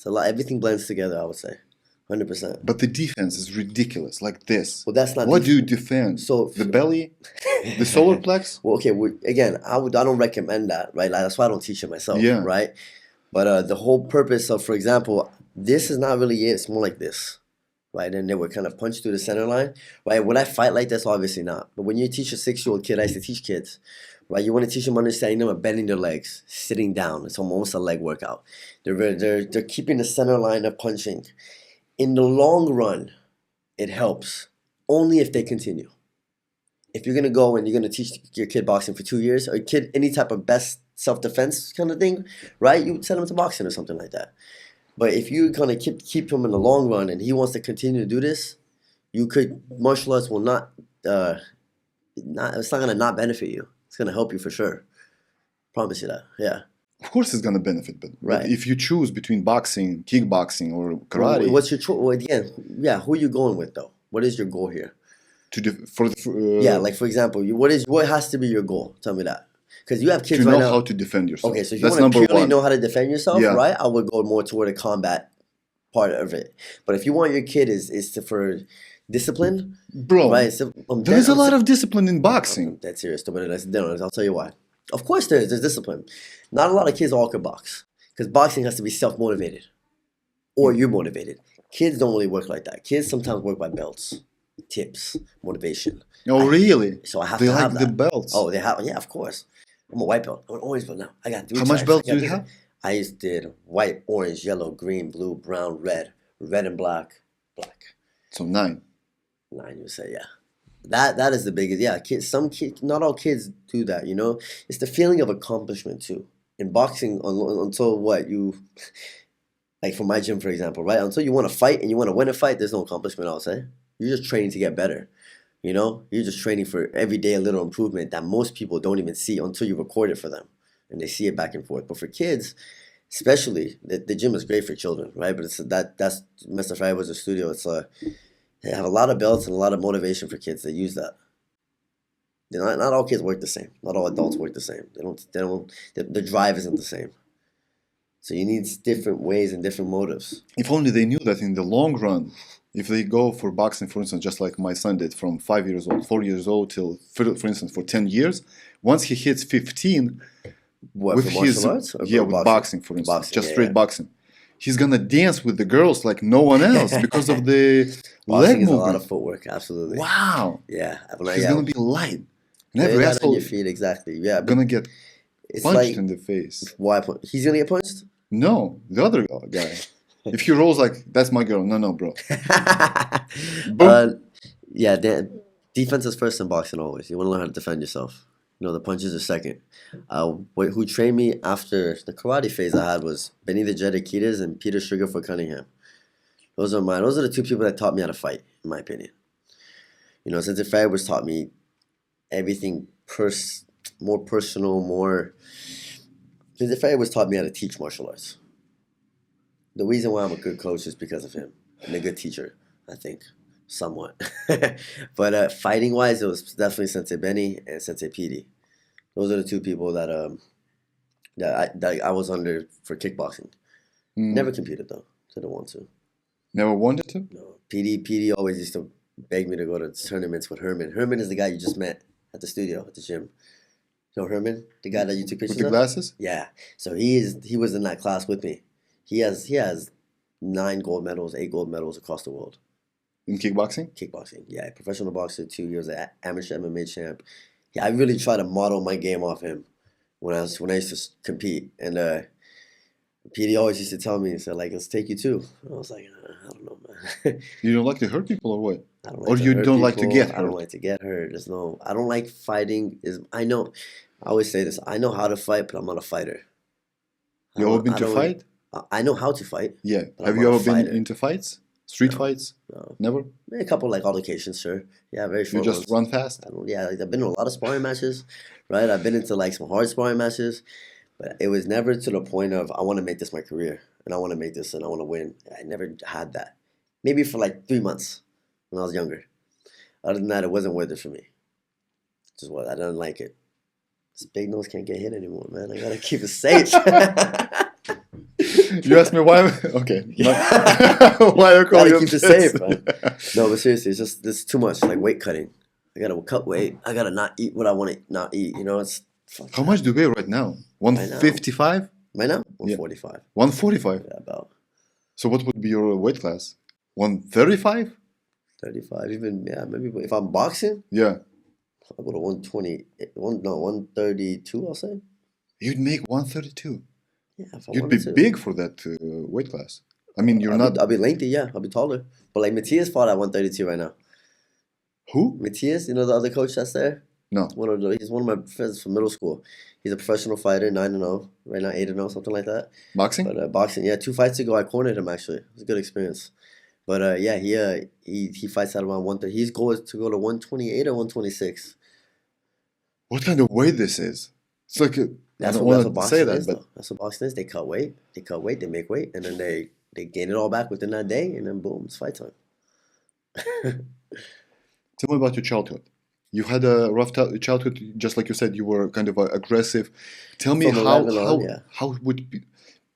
lot. Everything blends together, I would say. 100%. But the defense is ridiculous, like this. Well, that's not. What do you defend? So the belly, the solar plex. Well, okay. Again, I don't recommend that, right? Like, that's why I don't teach it myself, right? But the whole purpose of, for example, this is not really it. It's more like this, right? And they would kind of punch through the center line, right? Would I fight like this? Obviously not. But when you teach a 6-year-old kid, I used to teach kids, right? You want to teach them understanding them of bending their legs, sitting down. It's almost a leg workout. They're keeping the center line of punching. In the long run, it helps only if they continue. If you're going to go and you're going to teach your kid boxing for 2 years, or kid any type of best self-defense kind of thing, right? You would send him to boxing or something like that. But if you kind of keep him in the long run and he wants to continue to do this, martial arts will it's not gonna not benefit you. It's gonna help you for sure. Promise you that. Yeah. Of course, it's gonna benefit, but Right. if you choose between boxing, kickboxing, or karate, Well, what's your choice? Well, again, yeah. Who are you going with though? What is your goal here? yeah, Like for example, what has to be your goal? Tell me that. Because you have kids to right know now. how to defend yourself. Okay, so if you That's want to number purely one. know how to defend yourself, Yeah. right? I would go more toward the combat part of it. But if you want your kid for discipline, Bro, right? So, there's a lot of discipline in boxing. That's serious. But I'll tell you why. Of course, there's discipline. Not a lot of kids all can box because boxing has to be self-motivated, or you're motivated. Kids don't really work like that. Kids sometimes work by belts, tips, motivation. Oh, really? So I have They to like have the that. belts. Oh, they have. Yeah, of course. I'm a white belt. I'm an orange belt now. I got 3 How much stripes. belts I got do you this. have? I did white, orange, yellow, green, blue, brown, red and black. So 9. 9, you say, yeah. That is the biggest. Yeah, kids. Not all kids do that. You know, it's the feeling of accomplishment too. In boxing, until what you, like for my gym, for example, right? Until you want to fight and you want to win a fight, there's no accomplishment. I'll say you're just training to get better. You know, you're just training for every day a little improvement that most people don't even see until you record it for them, and they see it back and forth. But for kids, especially, the gym is great for children, right? But that's Mr. Fry was a studio. They have a lot of belts and a lot of motivation for kids. They use that. Not all kids work the same. Not all adults work the same. The drive isn't the same. So you need different ways and different motives. If only they knew that in the long run, if they go for boxing, for instance, just like my son did from 5 years old, 4 years old till, for instance, for 10 years, once he hits 15, What, with for martial arts? Or for with boxing, for instance, Boxing, just yeah, straight yeah. boxing. He's gonna dance with the girls like no one else because of the Boxing leg is a movement. lot of footwork, absolutely. Wow, Yeah. he's gonna be light, and Lay every that on asshole your feet, exactly. Yeah. But gonna get it's punched like, in the face. why? He's going to get punched? No, the other guy. If he rolls like that's my girl, no, bro. Yeah, defense is first in boxing always. You want to learn how to defend yourself. You know, the punches are second. Who trained me after the karate phase I had was Benny the Jet Akitas and Peter Sugarfoot Cunningham. Those are mine. Those are the 2 people that taught me how to fight, in my opinion. You know, Sensei Fairworth taught me everything more personal, more... Sensei Fairworth taught me how to teach martial arts. The reason why I'm a good coach is because of him. And a good teacher, I think. Somewhat. But fighting-wise, it was definitely Sensei Benny and Sensei Petey. Those are the 2 people that I was under for kickboxing. Never competed, though. Didn't want to. Never wanted to? No. Petey always used to beg me to go to tournaments with Herman. Herman is the guy you just met at the studio, at the gym. You know Herman? The guy that you took pictures With the of? glasses? Yeah. So he was in that class with me. He has 9 gold medals, 8 gold medals across the world. In kickboxing? Kickboxing, yeah. Professional boxer, 2 years, amateur MMA champ. Yeah, I really try to model my game off him when I used to compete. And Petey always used to tell me, he said, like, let's take you too. I was like, I don't know, man. You don't like to hurt people or what? I don't like Or to you hurt don't like to people. get hurt? I don't like to get hurt. I don't like fighting. I always say this. I know how to fight, but I'm not a fighter. You ever been to fight? I know how to fight. Yeah. But Have I'm you not ever a been fighter. into fights? Street fights? No. Never? Maybe a couple like altercations, sure. Yeah, very You short just ones. run fast? Like, I've been in a lot of sparring matches, right? I've been into like some hard sparring matches, but it was never to the point of I want to make this my career and I want to make this and I want to win. I never had that. Maybe for like 3 months when I was younger. Other than that, it wasn't worth it for me. Just what I didn't like it. This big nose can't get hit anymore, man. I gotta keep it safe. You asked me why? Okay. Why I call Gotta you keep it this? safe, man. No, but seriously, it's too much. Like weight cutting. I gotta cut weight. I gotta not eat what I want to not eat. You know, it's How much do you weigh right now? 155? right now 145. 145? Yeah, about So what would be your weight class? 135? 35. Even maybe if I'm boxing, Yeah. I'll go to 120. 132. I'll say. You'd make 132. Yeah, if I You'd be wanted to. big for that weight class. I mean, you're not... I'll be lengthy. Yeah, I'll be taller. But like Matthias fought at 132 right now. Who? Matthias, you know the other coach that's there. No. He's one of my friends from middle school. He's a professional fighter, 9-0, right now 8-0, something like that. Boxing? But boxing, yeah, 2 fights ago I cornered him actually. It was a good experience. But yeah, he fights at around 130. His goal is to go to 128 or 126. What kind of weight this is? It's like That's what boxing is, but that's what boxing is. They cut weight, they make weight, and then they gain it all back within that day, and then boom, it's fight time. Tell me about your childhood. You had a rough childhood, just like you said. You were kind of aggressive. Tell me how would be,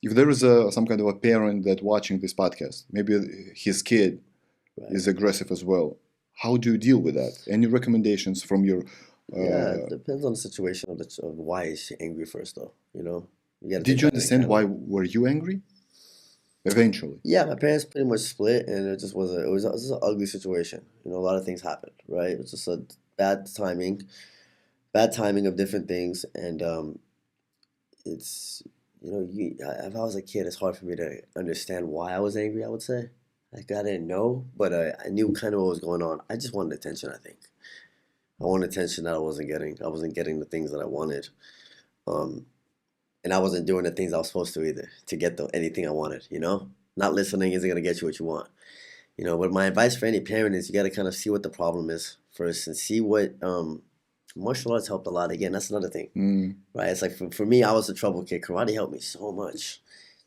if there is some kind of a parent that watching this podcast, maybe his kid is aggressive as well. How do you deal with that? Any recommendations from your? Yeah, it depends on the situation of why is she angry first, though. You know. Did you understand why were you angry? Eventually. Yeah, my parents pretty much split, and it was an ugly situation. You know, a lot of things happened, right? It was just a bad timing of different things, and it's, you know, if I was a kid, it's hard for me to understand why I was angry. I would say, like, I didn't know, but I knew kind of what was going on. I just wanted attention. I think I wanted attention that I wasn't getting. I wasn't getting the things that I wanted. And I wasn't doing the things I was supposed to either to get anything I wanted, you know? Not listening isn't going to get you what you want. You know, but my advice for any parent is you got to kind of see what the problem is first and see what martial arts helped a lot. Again, that's another thing, right? It's like for me, I was a trouble kid. Karate helped me so much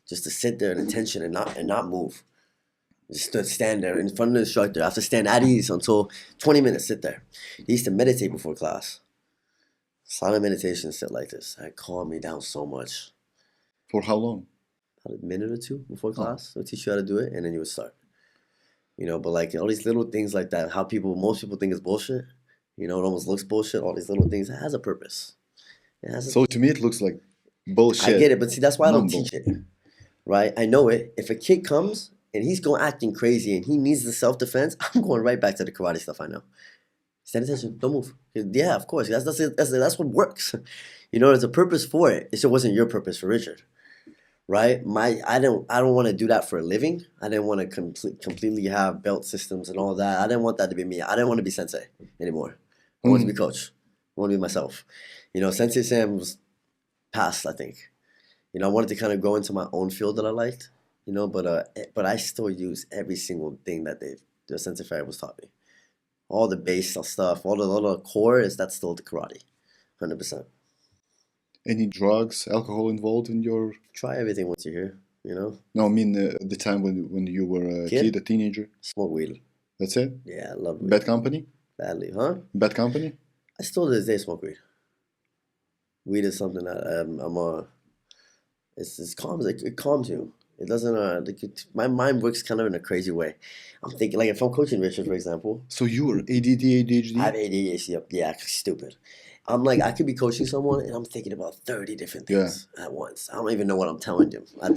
just to sit there in attention and not move. Just to stand there in front of the instructor. I have to stand at ease until 20 minutes, sit there. I used to meditate before class. Silent meditation, sit like this. That calmed me down so much. For how long? About a minute or two before class. They'll teach you how to do it, and then you would start. You know, but like all these little things like that, how most people think is bullshit. You know, it almost looks bullshit. All these little things, it has a purpose. So to me, it looks like bullshit. I get it, but see, that's why I don't teach it. Right? I know it. If a kid comes and he's going acting crazy and he needs the self-defense, I'm going right back to the karate stuff I know. Stand attention. Don't move. Yeah, of course. That's what works. You know, there's a purpose for it. It just wasn't your purpose for Richard, right? I don't want to do that for a living. I didn't want to completely have belt systems and all that. I didn't want that to be me. I didn't want to be sensei anymore. I wanted to be coach. I wanted to be myself. You know, Sensei Sam was past, I think. You know, I wanted to kind of go into my own field that I liked. You know, but I still use every single thing that the Sensei Ferry was taught me. All the base stuff, all the core that's still the karate, 100%. Any drugs, alcohol involved in your? Try everything once you're here, you know. No, I mean the time when you were a kid, a teenager. Smoke weed. That's it. Yeah, I love weed. Bad company. Badly, huh? Bad company. I still to this day smoke weed. Weed is something that it calms you. It doesn't. My mind works kind of in a crazy way. I'm thinking, like, if I'm coaching Richard, for example. So you were ADD, ADHD? I have ADHD. Yeah, stupid. I'm like, I could be coaching someone, and I'm thinking about 30 different things at once. I don't even know what I'm telling him. I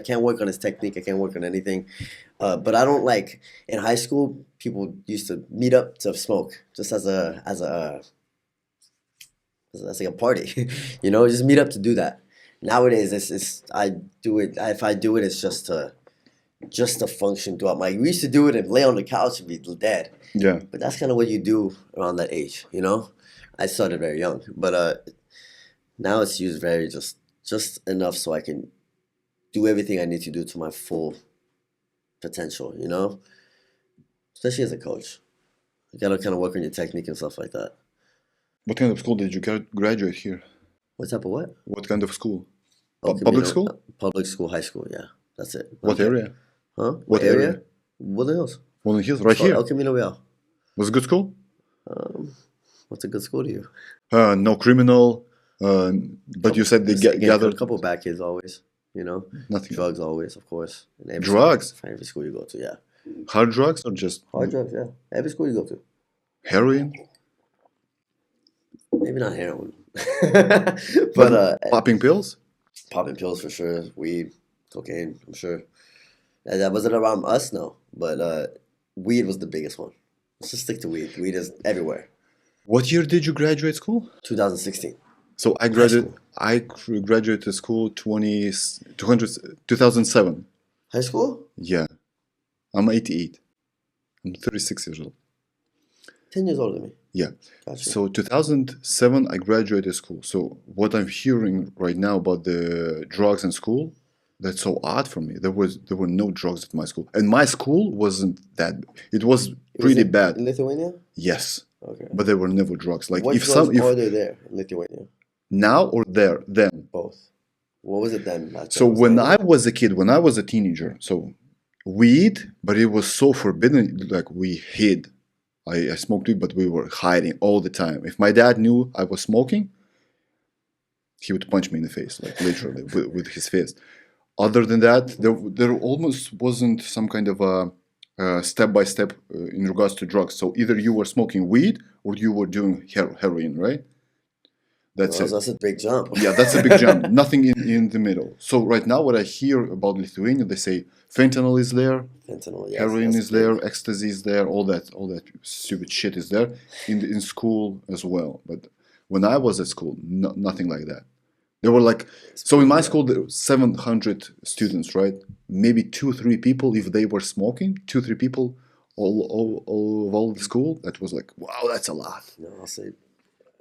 can't work on his technique. I can't work on anything. But I don't like, in high school, people used to meet up to smoke, just as like a party. You know, just meet up to do that. Nowadays, I do it. If I do it, it's just to function throughout my. We used to do it and lay on the couch and be dead. Yeah. But that's kind of what you do around that age, you know. I started very young, but now it's used very just enough so I can do everything I need to do to my full potential, you know. Especially as a coach, you gotta kind of work on your technique and stuff like that. What kind of school did you graduate here? What type of what? What kind of school? Public school? Public school, high school, yeah. That's it. What area? Huh? What area? Woodland Hills. Woodland Hills, right here? El Camino Real. Was it a good school? What's a good school to you? No criminal, but you said they gathered... A couple of bad kids always, you know? Nothing. Drugs always, of course. Drugs? Every school you go to, yeah. Hard drugs or just... Hard drugs, yeah. Every school you go to. Heroin? Maybe not heroin. But popping pills? Popping pills for sure. Weed, cocaine, I'm sure. That wasn't around us, no. But weed was the biggest one. Let's just stick to weed. Weed is everywhere. What year did you graduate school? 2016. So I graduated school 2007. High school? Yeah. I'm 88. I'm 36 years old. 10 years older than me. Yeah. Gotcha. So 2007, I graduated school. So what I'm hearing right now about the drugs in school, that's so odd for me. There were no drugs at my school, and my school wasn't that. It was pretty bad. In Lithuania? Yes, Okay. but there were never drugs. Like What if drugs some, if are there in Lithuania? now or there, then. Both. What was it then? So when I was a kid, when I was a teenager, so weed, but it was so forbidden. Like we hid. I smoked weed, but we were hiding all the time. If my dad knew I was smoking, he would punch me in the face, like literally with his fist. Other than that, there almost wasn't some kind of a step-by-step in regards to drugs. So either you were smoking weed or you were doing heroin, right? That's it. That's a big jump. Yeah, that's a big jump. Nothing in the middle. So right now, what I hear about Lithuania, they say fentanyl is there, Fentanyl, yes, heroin that's is there, ecstasy is there, all that stupid shit is there in school as well. But when I was at school, nothing like that. There were like, so in my school there were 700 students, right? Maybe 2-3 people, if they were smoking, 2-3 people all the school. That was like, wow, that's a lot. No, I'll say,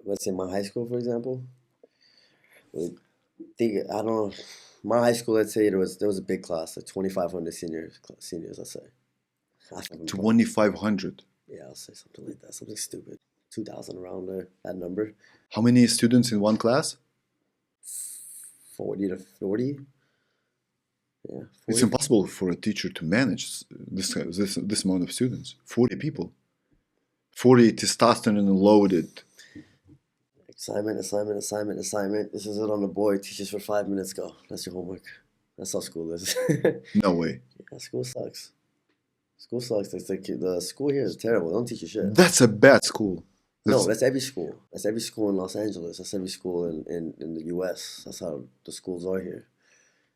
let's say my high school, for example. I don't know. My high school, let's say there was a big class, like 2,500 seniors. Let's say. 2,500. Yeah, I'll say something like that. Something stupid. 2,000 around there. That number. How many students in one class? 40 to 40. Yeah. 40. It's impossible for a teacher to manage this amount of students. 40 people. 40 testosterone loaded. Assignment. This is it on the board. Teachers for 5 minutes. Go. That's your homework. That's how school is. No way. Yeah, school sucks. School sucks. It's like the school here is terrible. They don't teach you shit. That's a bad school. No, that's every school. That's every school in Los Angeles. That's every school in the U.S. That's how the schools are here.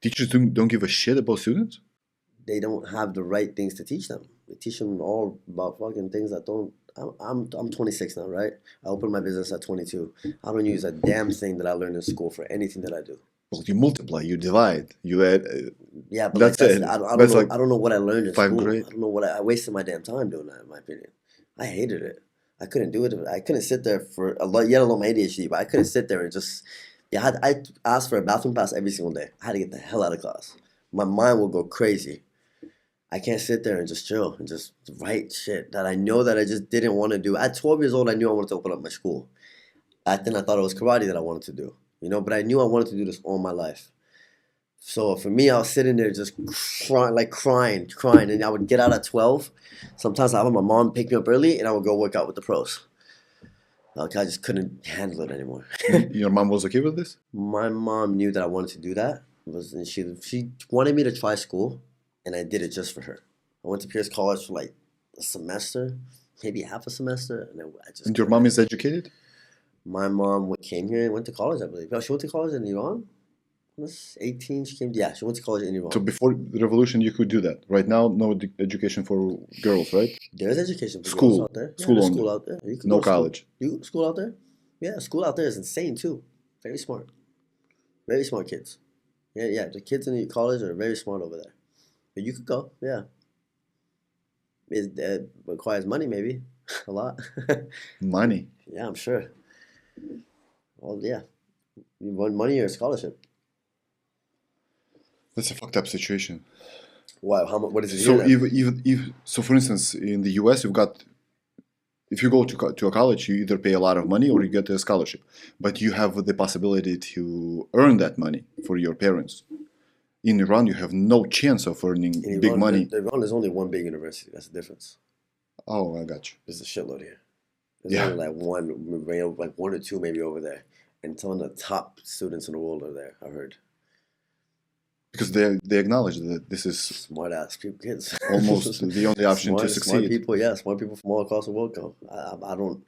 Teachers don't give a shit about students? They don't have the right things to teach them. They teach them all about fucking things that don't... I'm 26 now, right? I opened my business at 22. I don't use a damn thing that I learned in school for anything that I do. Well, you multiply, you divide, you add... yeah, but that's it. I don't know what I learned in school. Grade. I don't know what I wasted my damn time doing that, in my opinion. I hated it. I couldn't do it. I couldn't sit there for a lot. Yet alone my ADHD, but I couldn't sit there and just. Yeah, I asked for a bathroom pass every single day. I had to get the hell out of class. My mind will go crazy. I can't sit there and just chill and just write shit that I know that I just didn't want to do. At 12 years old, I knew I wanted to open up my school. Then I thought it was karate that I wanted to do. But I knew I wanted to do this all my life. So for me, I was sitting there just crying. And I would get out at 12. Sometimes I would have my mom pick me up early and I would go work out with the pros. Like I just couldn't handle it anymore. Your mom was okay with this? My mom knew that I wanted to do that. And she wanted me to try school and I did it just for her. I went to Pierce College for like a semester, maybe half a semester. And your mom is educated? My mom came here and went to college, I believe. She went to college in Iran. I was 18, she went to college in Iran. So before the revolution, you could do that. Right now, no education for girls, right? There's education for girls out there. School only. School out there. No college. School out there? Yeah, school out there is insane too. Very smart. Very smart kids. Yeah. The kids in the college are very smart over there. But you could go, yeah. It requires money, maybe. A lot. Money? Yeah, I'm sure. Well, yeah. You want money or a scholarship? That's a fucked up situation. Wow, what is it? So so for instance, in the US, if you go to a college, you either pay a lot of money or you get a scholarship, but you have the possibility to earn that money for your parents. In Iran, you have no chance of earning big money. In Iran, there's only one big university. That's the difference. Oh, I got you. There's a shitload here. There's only like one or two maybe over there, and some of the top students in the world are there. I heard. Because they acknowledge that this is smart ass kids. Almost the only option to succeed. Smart people from all across the world go. I don't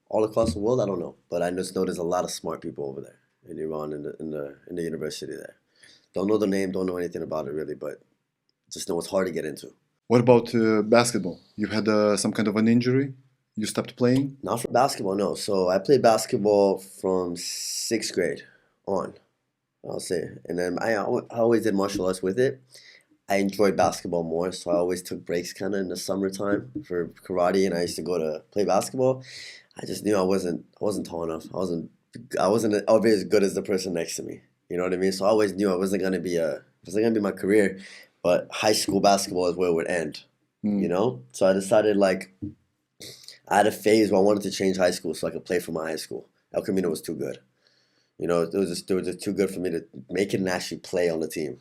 all across the world. I don't know, but I just know there's a lot of smart people over there in Iran in the university there. Don't know the name, don't know anything about it really, but just know it's hard to get into. What about basketball? You had some kind of an injury? You stopped playing? Not for basketball, no. So I played basketball from 6th grade on. I'll say. And then I always did martial arts with it. I enjoyed basketball more, so I always took breaks kind of in the summertime for karate, and I used to go to play basketball. I just knew I wasn't tall enough. I wasn't as good as the person next to me. You know what I mean? So I always knew it wasn't gonna be my career, but high school basketball is where it would end. You know? So I decided like I had a phase where I wanted to change high school so I could play for my high school. El Camino was too good. You know, it was just too good for me to make it and actually play on the team.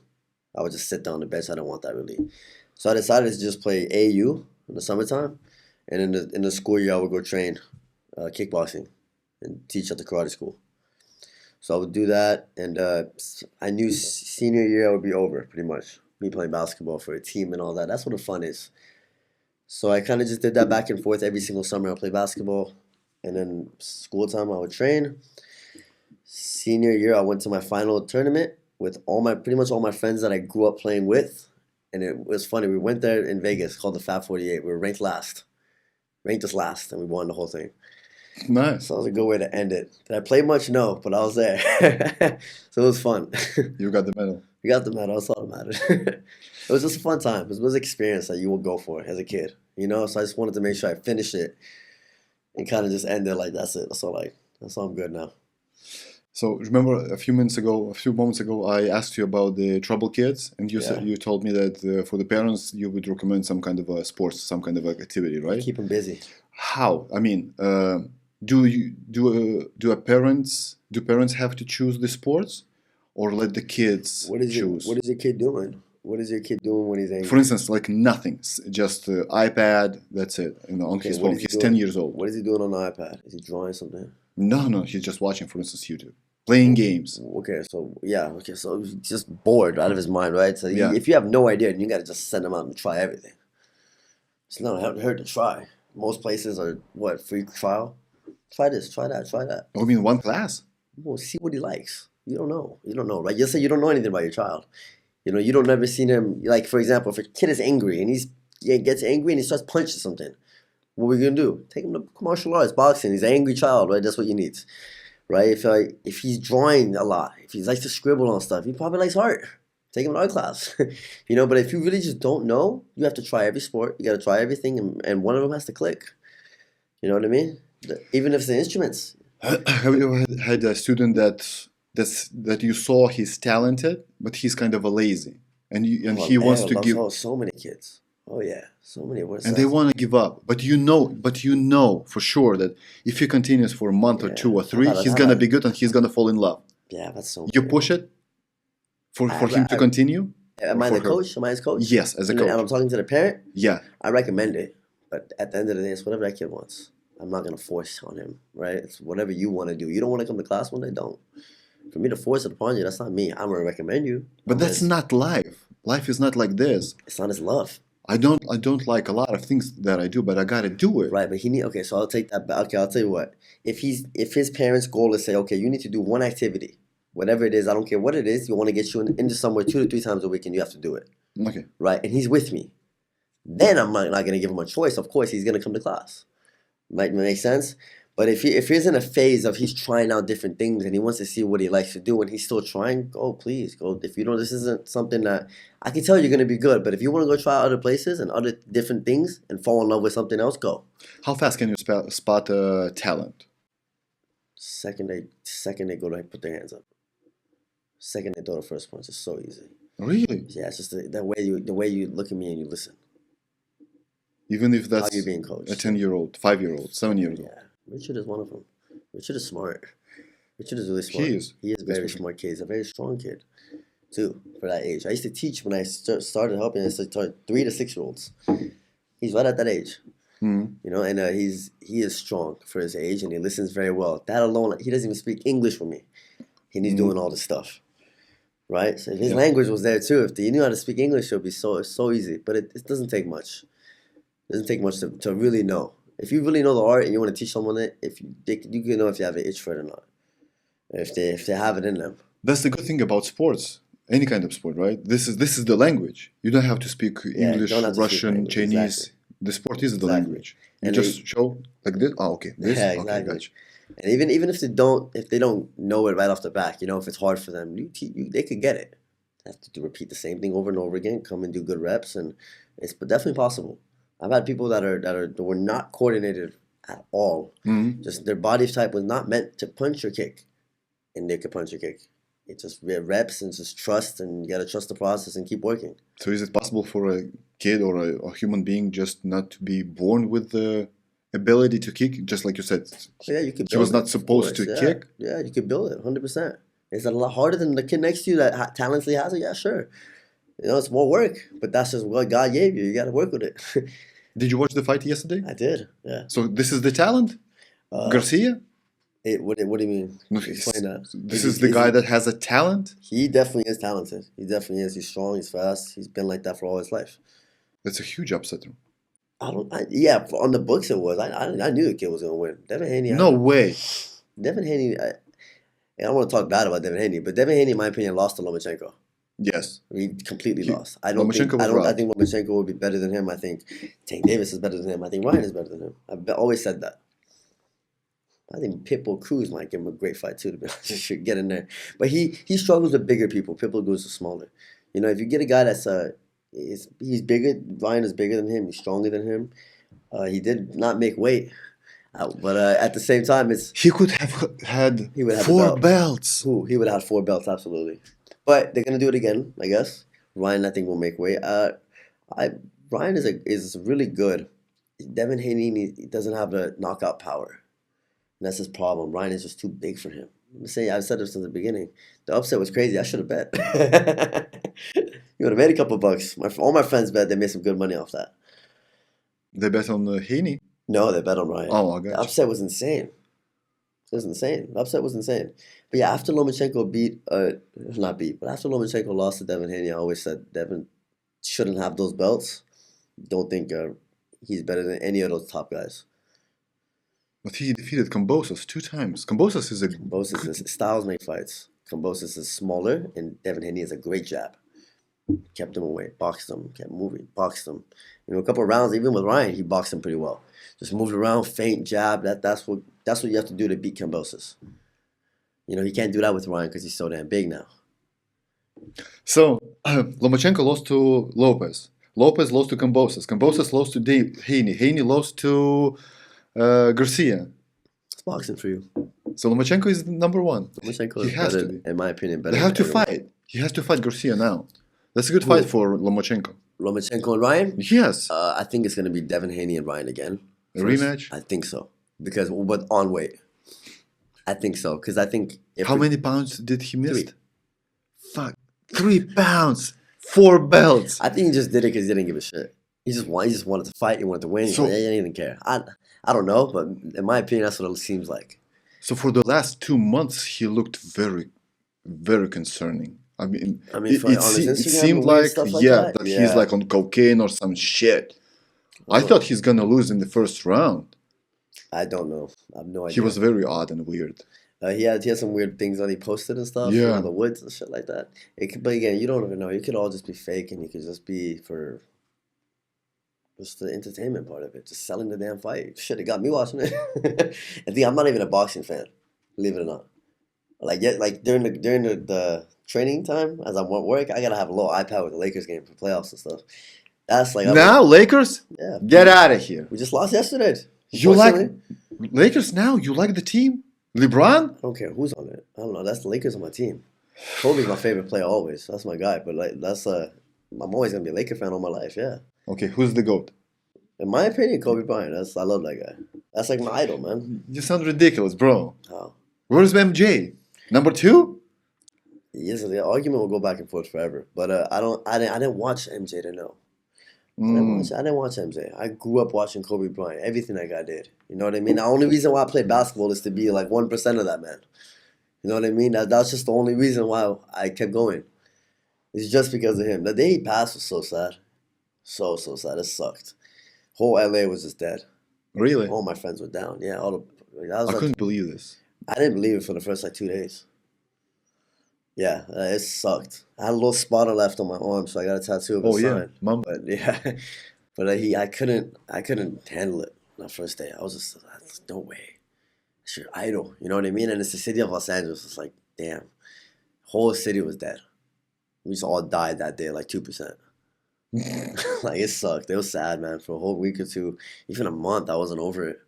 I would just sit down on the bench. I don't want that really. So I decided to just play AU in the summertime, and in the school year I would go train kickboxing and teach at the karate school. So I would do that, and I knew senior year I would be over pretty much. Me playing basketball for a team and all that. That's what the fun is. So I kind of just did that back and forth every single summer. I play basketball, and then school time I would train. Senior year I went to my final tournament with pretty much all my friends that I grew up playing with, and it was funny. We went there in Vegas called the Fab 48. We were ranked as last, and we won the whole thing. Nice. So it was a good way to end it. Did I play much? No, but I was there. So it was fun. You got the medal. We got the medal. That's all that mattered. It was just a fun time. It was an experience that you would go for as a kid, you know? So I just wanted to make sure I finished it and kind of just end it like that's it. That's all I'm good now. So remember a few moments ago, I asked you about the trouble kids, and you said you told me that for the parents you would recommend some kind of a sports, some kind of activity, right? Keep them busy. How? I mean, do parents have to choose the sports, or let the kids choose? What is your kid doing? What is your kid doing when he's angry? For instance, like nothing, just iPad. That's it. You know, on his phone. He's 10 years old. What is he doing on the iPad? Is he drawing something? No, he's just watching, for instance, YouTube, playing games. Okay, so he's just bored out of his mind, right? So if you have no idea, then you gotta just send him out and try everything. It's not hurt to try. Most places are free trial. Try this, try that, try that. I mean, one class. Well, see what he likes. You don't know, right? You'll say you don't know anything about your child. You know, you don't never seen him. Like for example, if a kid is angry and he gets angry and he starts punching something, what are we gonna do? Take him to martial arts, boxing. He's an angry child, right? That's what he needs, right? If he's drawing a lot, if he likes to scribble on stuff, he probably likes art. Take him to art class, you know. But if you really just don't know, you have to try every sport. You got to try everything, and one of them has to click. You know what I mean? Even if it's the instruments. Have you had a student that you saw he's talented, but he's kind of a lazy, and he wants to give? So many kids. Oh yeah, so many. And they want to give up, but you know for sure that if he continues for a month or 2 or 3, he's gonna be good and he's gonna fall in love. Yeah, that's so. You push it for him to continue. Am I the coach? Am I his coach? Yes, as a coach. And I'm talking to the parent. Yeah, I recommend it, but at the end of the day, it's whatever that kid wants. I'm not gonna force on him, right? It's whatever you want to do. You don't want to come to class one day, don't. For me to force it upon you, that's not me. I'm gonna recommend you. But that's not life. Life is not like this. It's not his love. I don't like a lot of things that I do, but I gotta do it. Right, but okay, so I'll take that back. Okay, I'll tell you what. If his parents' goal is say, okay, you need to do one activity, whatever it is, I don't care what it is, you want to get you into somewhere 2 to 3 times a week, and you have to do it. Okay. Right, and he's with me. Then I'm not gonna give him a choice. Of course, he's gonna come to class. Might make sense. But if he's in a phase of he's trying out different things and he wants to see what he likes to do and he's still trying, please go. If you don't, this isn't something that I can tell you're going to be good. But if you want to go try other places and other different things and fall in love with something else, go. How fast can you spot talent? Second they go to put their hands up. Second they throw the first punch. It's so easy. Really? Yeah, it's just the way you look at me and you listen. Even if that's how you're being coached. A 10-year-old, 5-year-old, 7-year-old. Yeah. Richard is one of them. Richard is smart. Richard is really smart. He is a very smart kid. He's a very strong kid, too, for that age. I used to teach when I started helping. I started 3 to 6-year-olds. He's right at that age. Mm-hmm. You know, and he is strong for his age, and he listens very well. That alone, he doesn't even speak English with me. And he's doing all this stuff. Right? So if his language was there, too. If he knew how to speak English, it would be so easy. But it doesn't take much. It doesn't take much to really know. If you really know the art and you want to teach someone it, you can know if you have an itch for it or not. If they have it in them. That's the good thing about sports. Any kind of sport, right? This is the language. You don't have to speak English, Russian, Chinese. Exactly. The sport is the language. You just show like this. Oh, okay. This. Yeah, exactly. Okay, gotcha. And even if they don't know it right off the bat, if it's hard for them, they could get it. They have to repeat the same thing over and over again. Come and do good reps, and it's definitely possible. I've had people that were not coordinated at all. Mm-hmm. Just their body type was not meant to punch or kick, and they could punch or kick. It's just reps and just trust, and you gotta trust the process and keep working. So is it possible for a kid or a human being just not to be born with the ability to kick? Just like you said, Yeah, you could. He was not supposed to kick. Yeah, you could build it 100%. Is it a lot harder than the kid next to you that talentlessly has it? Yeah, sure. You know, it's more work, but that's just what God gave you. You got to work with it. Did you watch the fight yesterday? I did. Yeah. So this is the talent, Garcia. What do you mean? No, Explain that. This is the guy that has a talent. He definitely is talented. He definitely is. He's strong. He's fast. He's been like that for all his life. That's a huge upset. Yeah, on the books it was. I knew the kid was gonna win. Devin Haney. No way. Devin Haney. I don't want to talk bad about Devin Haney, but Devin Haney, in my opinion, lost to Lomachenko. Yes. He completely lost. I think Lomachenko would be better than him. I think Tank Davis is better than him. I think Ryan is better than him. I've always said that. I think Pitbull Cruz might give him a great fight too, to be honest. Get in there. But he struggles with bigger people. Pitbull goes to smaller. You know, if you get a guy that's he's bigger, Ryan is bigger than him, he's stronger than him. He did not make weight. But at the same time, he could have had 4 belts. He would have had 4 belts, absolutely. But they're gonna do it again, I guess. Ryan, I think, will make weight. Ryan is really good. Devin Haney doesn't have the knockout power. And that's his problem. Ryan is just too big for him. I've said this since the beginning. The upset was crazy. I should have bet. You would have made a couple bucks. All my friends bet. They made some good money off that. They bet on Haney? No, they bet on Ryan. Oh, I got you. The upset was insane. It was insane. The upset was insane. But yeah, after Lomachenko after Lomachenko lost to Devin Haney, I always said Devin shouldn't have those belts. Don't think he's better than any of those top guys. But he defeated Kambosos 2 times. Kambosos styles make fights. Kambosos is smaller, and Devin Haney is a great jab. Kept him away, boxed him, kept moving, boxed him. You know, a couple of rounds, even with Ryan, he boxed him pretty well. Just moved around, feint, jab. That's what you have to do to beat Kambosos. You know, he can't do that with Ryan because he's so damn big now. So Lomachenko lost to Lopez. Lopez lost to Kambosos. Kambosos lost to Haney. Haney lost to Garcia. It's boxing for you. So Lomachenko is number 1. Lomachenko is better, in my opinion, better. They have to fight. He has to fight Garcia now. That's a good fight for Lomachenko. Lomachenko and Ryan? Yes. I think it's going to be Devin Haney and Ryan again. A rematch? I think so. But on weight. I think so. Because I think... How many pounds did he miss? 3. Fuck. 3 pounds. 4 belts. I think he just did it because he didn't give a shit. He just wanted to fight. He wanted to win. He didn't care. I don't know, but in my opinion, that's what it seems like. So for the last 2 months, he looked very, very concerning. It seemed like he's like on cocaine or some shit. I thought he's gonna lose in the first round. I don't know. I have no idea. He was very odd and weird. He had some weird things that he posted and stuff. Yeah. In the woods and shit like that. But again, you don't even know. It could all just be fake, and it could just be for just the entertainment part of it. Just selling the damn fight. Shit, it got me watching it. I think I'm not even a boxing fan, believe it or not. Like during the training time as I'm at work, I gotta have a little iPad with the Lakers game for playoffs and stuff. That's like Lakers? Yeah. Get out of here. We just lost yesterday. You like Lakers now? You like the team? LeBron? I don't care who's on it. I don't know. That's the Lakers on my team. Kobe's my favorite player always. That's my guy. But I'm always gonna be a Laker fan all my life. Yeah. Okay, who's the GOAT? In my opinion, Kobe Bryant. I love that guy. That's like my idol, man. You sound ridiculous, bro. How? Where's MJ? Number 2? Yes, the argument will go back and forth forever. But I didn't watch MJ to know. I didn't watch MJ. I grew up watching Kobe Bryant. Everything that guy did. You know what I mean? The only reason why I played basketball is to be like 1% of that man. You know what I mean? That's just the only reason why I kept going. It's just because of him. The day he passed was so sad. So sad. It sucked. Whole LA was just dead. Really? All my friends were down. Yeah. I couldn't believe this. I didn't believe it for the first 2 days. Yeah, it sucked. I had a little spotter left on my arm, so I got a tattoo of his sign. Mom. But yeah, I couldn't handle it that first day. I was just no way. It's your idol, you know what I mean? And it's the city of Los Angeles. It's like, damn, whole city was dead. We just all died that day, like 2%. Like it sucked. It was sad, man. For a whole week or 2, even a month, I wasn't over it.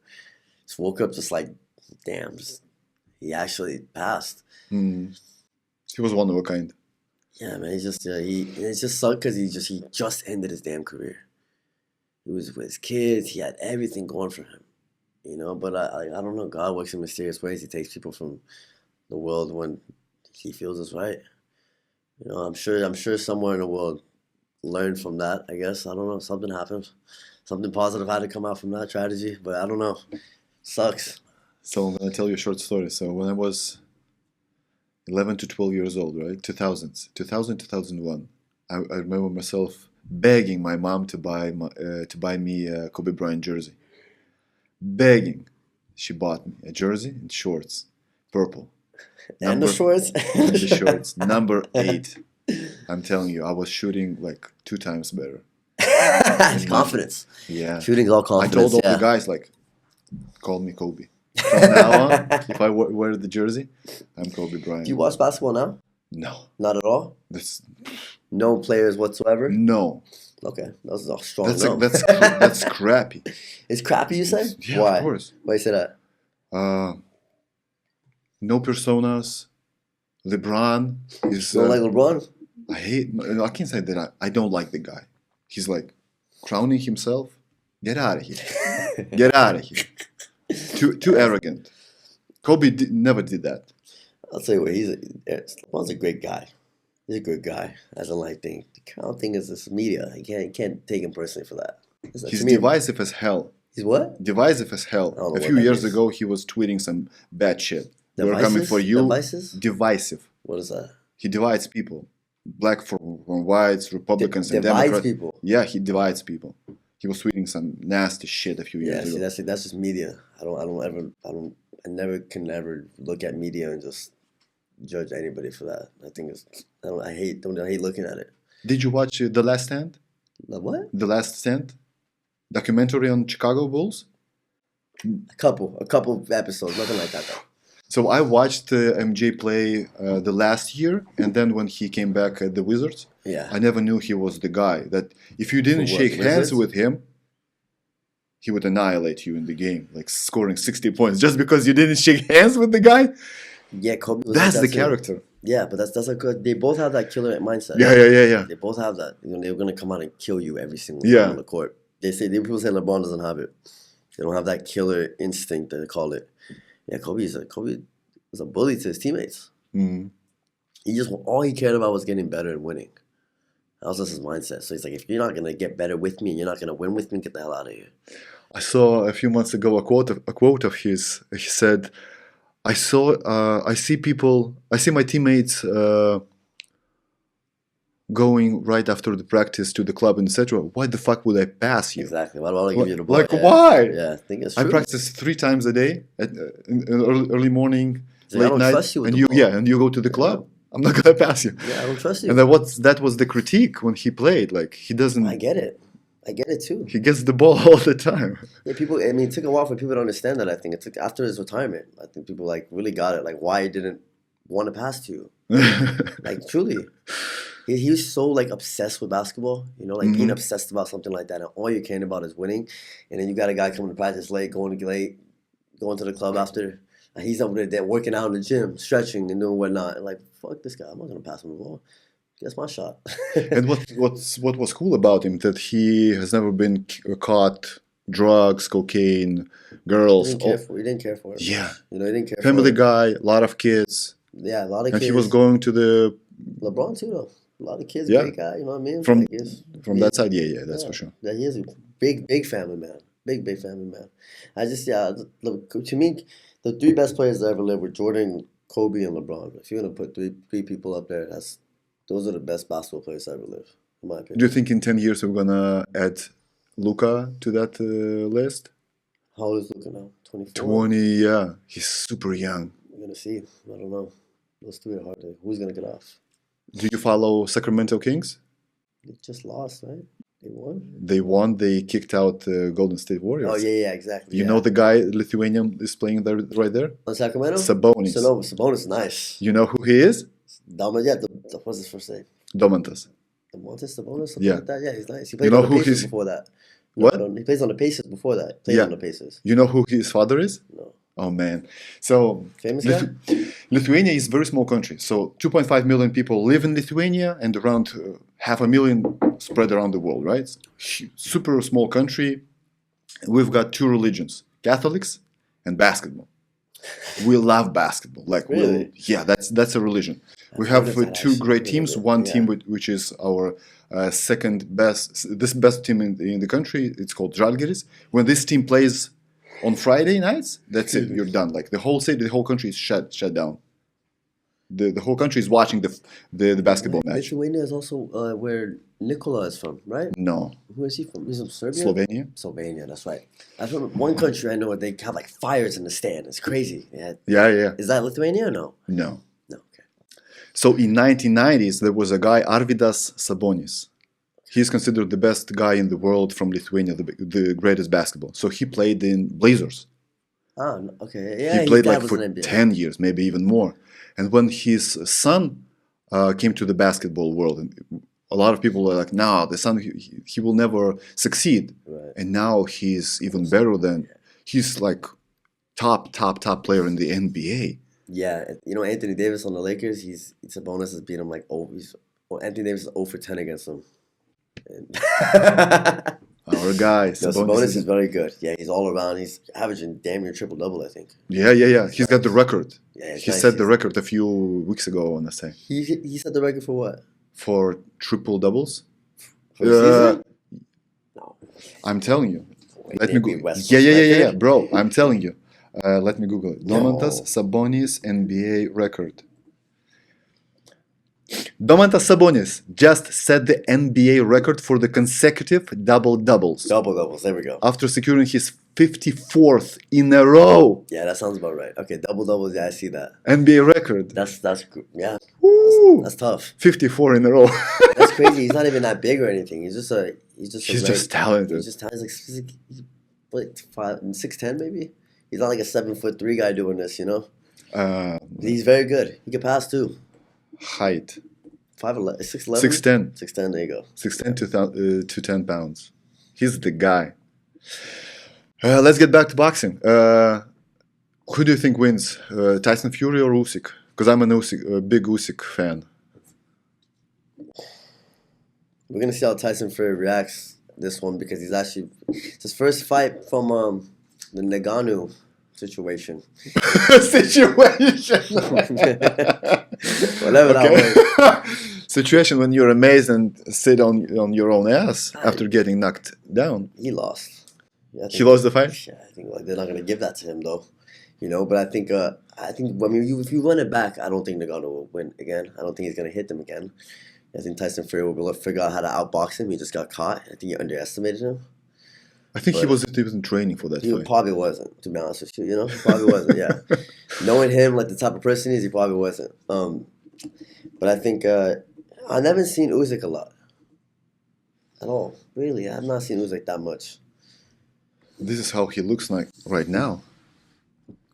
Just woke up just like, damn, he actually passed. He was one of a kind. Yeah, man. He it just sucked because he just ended his damn career. He was with his kids. He had everything going for him, But I don't know. God works in mysterious ways. He takes people from the world when he feels is right. I'm sure somewhere in the world learned from that. I guess I don't know. Something happened. Something positive had to come out from that tragedy, but I don't know. Sucks. So I'm gonna tell you a short story. So when I was 11 to 12 years old, right? 2000, 2001. I remember myself begging my mom to buy me a Kobe Bryant jersey. Begging. She bought me a jersey and shorts, purple. And the shorts. And the shorts. Number 8. I'm telling you, I was shooting like 2 times better. It's confidence. Yeah. Shooting's all confidence. I told all the guys, like, call me Kobe. From now on, if I wear the jersey, I'm Kobe Bryant. Do you watch basketball now? No. Not at all? No players whatsoever? No. Okay. That's a strong no. That's crappy. It's crappy, you say? Yeah, Why? Of course. Why you say that? No personas. LeBron is... You don't like LeBron? I can't say that I don't like the guy. He's like crowning himself. Get out of here. Get out of here. Too arrogant. Kobe never did that. I'll tell you what, LeBron's a great guy. He's a good guy. As a light thing. The crown thing is this media. You can't take him personally for that. He's divisive as hell. He's what? Divisive as hell. A few years ago, he was tweeting some bad shit. We're coming for you. Divisive. What is that? He divides people. Black from whites, Republicans, and Divides Democrats. People. Yeah, he divides people. He was tweeting some nasty shit a few years ago. See, that's just media. I never can look at media and just judge anybody for that. I think I hate looking at it. Did you watch The Last Stand? The what? The Last Stand? Documentary on Chicago Bulls? A couple episodes, nothing like that though. So I watched MJ play the last year, and then when he came back at the Wizards, I never knew he was the guy that if you didn't shake hands with him, he would annihilate you in the game, like scoring 60 points just because you didn't shake hands with the guy. Yeah, Kobe was that's like the that character. Too. Yeah, but that's a good. They both have that killer mindset. Yeah. They both have that. They're gonna come out and kill you every single time on the court. People say LeBron doesn't have it. They don't have that killer instinct, they call it. Yeah, Kobe was a bully to his teammates. Mm-hmm. All he cared about was getting better and winning. That was just his mindset. So he's like, if you're not gonna get better with me and you're not gonna win with me, get the hell out of here. I saw a few months ago a quote of his. He said, I see my teammates going right after the practice to the club, etc. Why the fuck would I pass you? Exactly. Why would I give you the ball? Like, why? Yeah, I think it's true. I practice 3 times a day, in early morning, so late night, and you go to the club. I'm not gonna pass you. Yeah, I don't trust you. And that was the critique when he played. Like, he doesn't. I get it too. He gets the ball all the time. Yeah, it took a while for people to understand that. I think it took after his retirement. I think people like really got it. Like, why he didn't want to pass to you. Like, truly. He was so like obsessed with basketball, being obsessed about something like that, and all you're caring about is winning. And then you got a guy coming to practice late, going to the club after, and he's over there working out in the gym, stretching and doing whatnot. And like, fuck this guy, I'm not gonna pass him the ball. That's my shot. And what was cool about him that he has never been caught drugs, cocaine, girls. He didn't care for it. Yeah, he didn't care. Family guy, a lot of kids. Yeah, a lot of kids. And he was going to the LeBron too, though. A lot of kids, great guy, you know what I mean? From that side, that's for sure. Yeah, he is a big family man. Big family man. To me, the 3 best players that ever lived were Jordan, Kobe, and LeBron. If you're going to put three people up there, those are the best basketball players that ever lived, in my opinion. Do you think in 10 years we're going to add Luka to that list? How old is Luka now? 24? 20, yeah. He's super young. We're going to see. I don't know. Those 3 are hard. Who's going to get off? Do you follow Sacramento Kings? They just lost, right? They won? They won. They kicked out Golden State Warriors. Oh, yeah, exactly. You know the guy, Lithuanian, is playing there, right there? On Sacramento? Sabonis. Sabonis is nice. You know who he is? What's his first name? Domantas. Sabonis? Something like that? Yeah, he's nice. He played you know on the Pacers before that. What? He plays on the Pacers before that. He played on the Pacers. You know who his father is? No. Oh man. So Famous guy? Lithuania is a very small country. So 2.5 million people live in Lithuania and around 500,000 spread around the world, right? Super small country. We've got two religions, Catholics and basketball. We love basketball. Like really? That's a religion. We have two great teams. One team which is our second best, this best team in the country. It's called Žalgiris. When this team plays on Friday nights, that's it. You're done. Like the whole city, the whole country is shut down. The whole country is watching the basketball match. Lithuania is also where Nikola is from, right? No. Who is he from? He's from Serbia? Slovenia. Slovenia, that's right. I from one country I know where they have like fires in the stand. It's crazy. Yeah. Is that Lithuania or no? No. No, okay. So in 1990s, there was a guy, Arvydas Sabonis. He's considered the best guy in the world from Lithuania, the greatest basketball. So he played in Blazers. Ah, okay. Yeah, he played like for 10 years, maybe even more. And when his son came to the basketball world, and a lot of people are like, "No, the son he will never succeed." Right. And now he's even better than he's like top player in the NBA. Yeah, Anthony Davis on the Lakers. It's a bonus to beat him like Anthony Davis is 0 for 10 against him. Our guy, Sabonis is very good. Yeah, he's all around. He's averaging damn near triple-double, I think. Yeah. He's got the record. Yeah, he set the record a few weeks ago, I want to say. He set the record for what? For triple-doubles. For the season? No. I'm telling you. Let me go. Yeah, bro. I'm telling you. Let me Google it. Domantas Sabonis NBA record. Domantas Sabonis just set the NBA record for the consecutive double-doubles. Double-doubles, there we go. After securing his 54th in a row. Yeah, that sounds about right. Okay, double-doubles, yeah, I see that. NBA record. That's good. Yeah. That's tough. 54 in a row. That's crazy. He's not even that big or anything. He's just talented. He's like 6'10" maybe. He's not like a 7'3" guy doing this, He's very good. He can pass too. Height. 5'11", 6'11"? 6'10". 6'10", there you go. 6'10" to 10 pounds. He's the guy. Let's get back to boxing. Who do you think wins? Tyson Fury or Usyk? Because I'm a big Usyk fan. We're going to see how Tyson Fury reacts this one because it's his first fight from the Ngannou situation. Whatever that was. Situation when you're amazed and sit on your own ass after getting knocked down. He lost. He lost the fight? Yeah, I think they're not going to give that to him though. But I think if you run it back, I don't think Ngannou will win again. I don't think he's going to hit them again. I think Tyson Fury will figure out how to outbox him. He just got caught. I think you underestimated him. I think he wasn't even training for that fight. He probably wasn't, to be honest with you. He probably wasn't, yeah. Knowing him, like the type of person he is, he probably wasn't. But I think I've never seen Usyk a lot. At all. Really, I've not seen Usyk that much. This is how he looks like right now.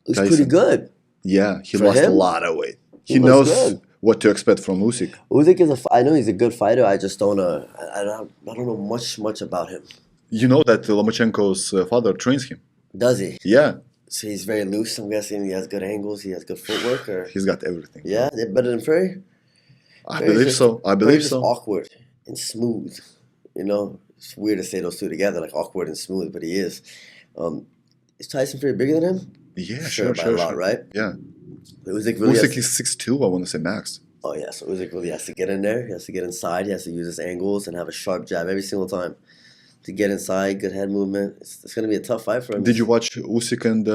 Looks pretty good. Yeah, he lost a lot of weight. He knows what to expect from Usyk. Usyk I know he's a good fighter. I just don't I don't know much about him. You know that Lomachenko's father trains him. Does he? Yeah. So he's very loose. I'm guessing he has good angles. He has good footwork. Or he's got everything. Yeah, better than Fury. I believe so. Fury's just awkward and smooth. It's weird to say those two together, like awkward and smooth, but he is. Is Tyson Fury bigger than him? Yeah, sure. By a lot, right? Yeah. Usyk is 6'2", I want to say max. Oh yeah, so Usyk really has to get in there. He has to get inside. He has to use his angles and have a sharp jab every single time. To get inside, good head movement. It's going to be a tough fight for him. Did you watch Usyk and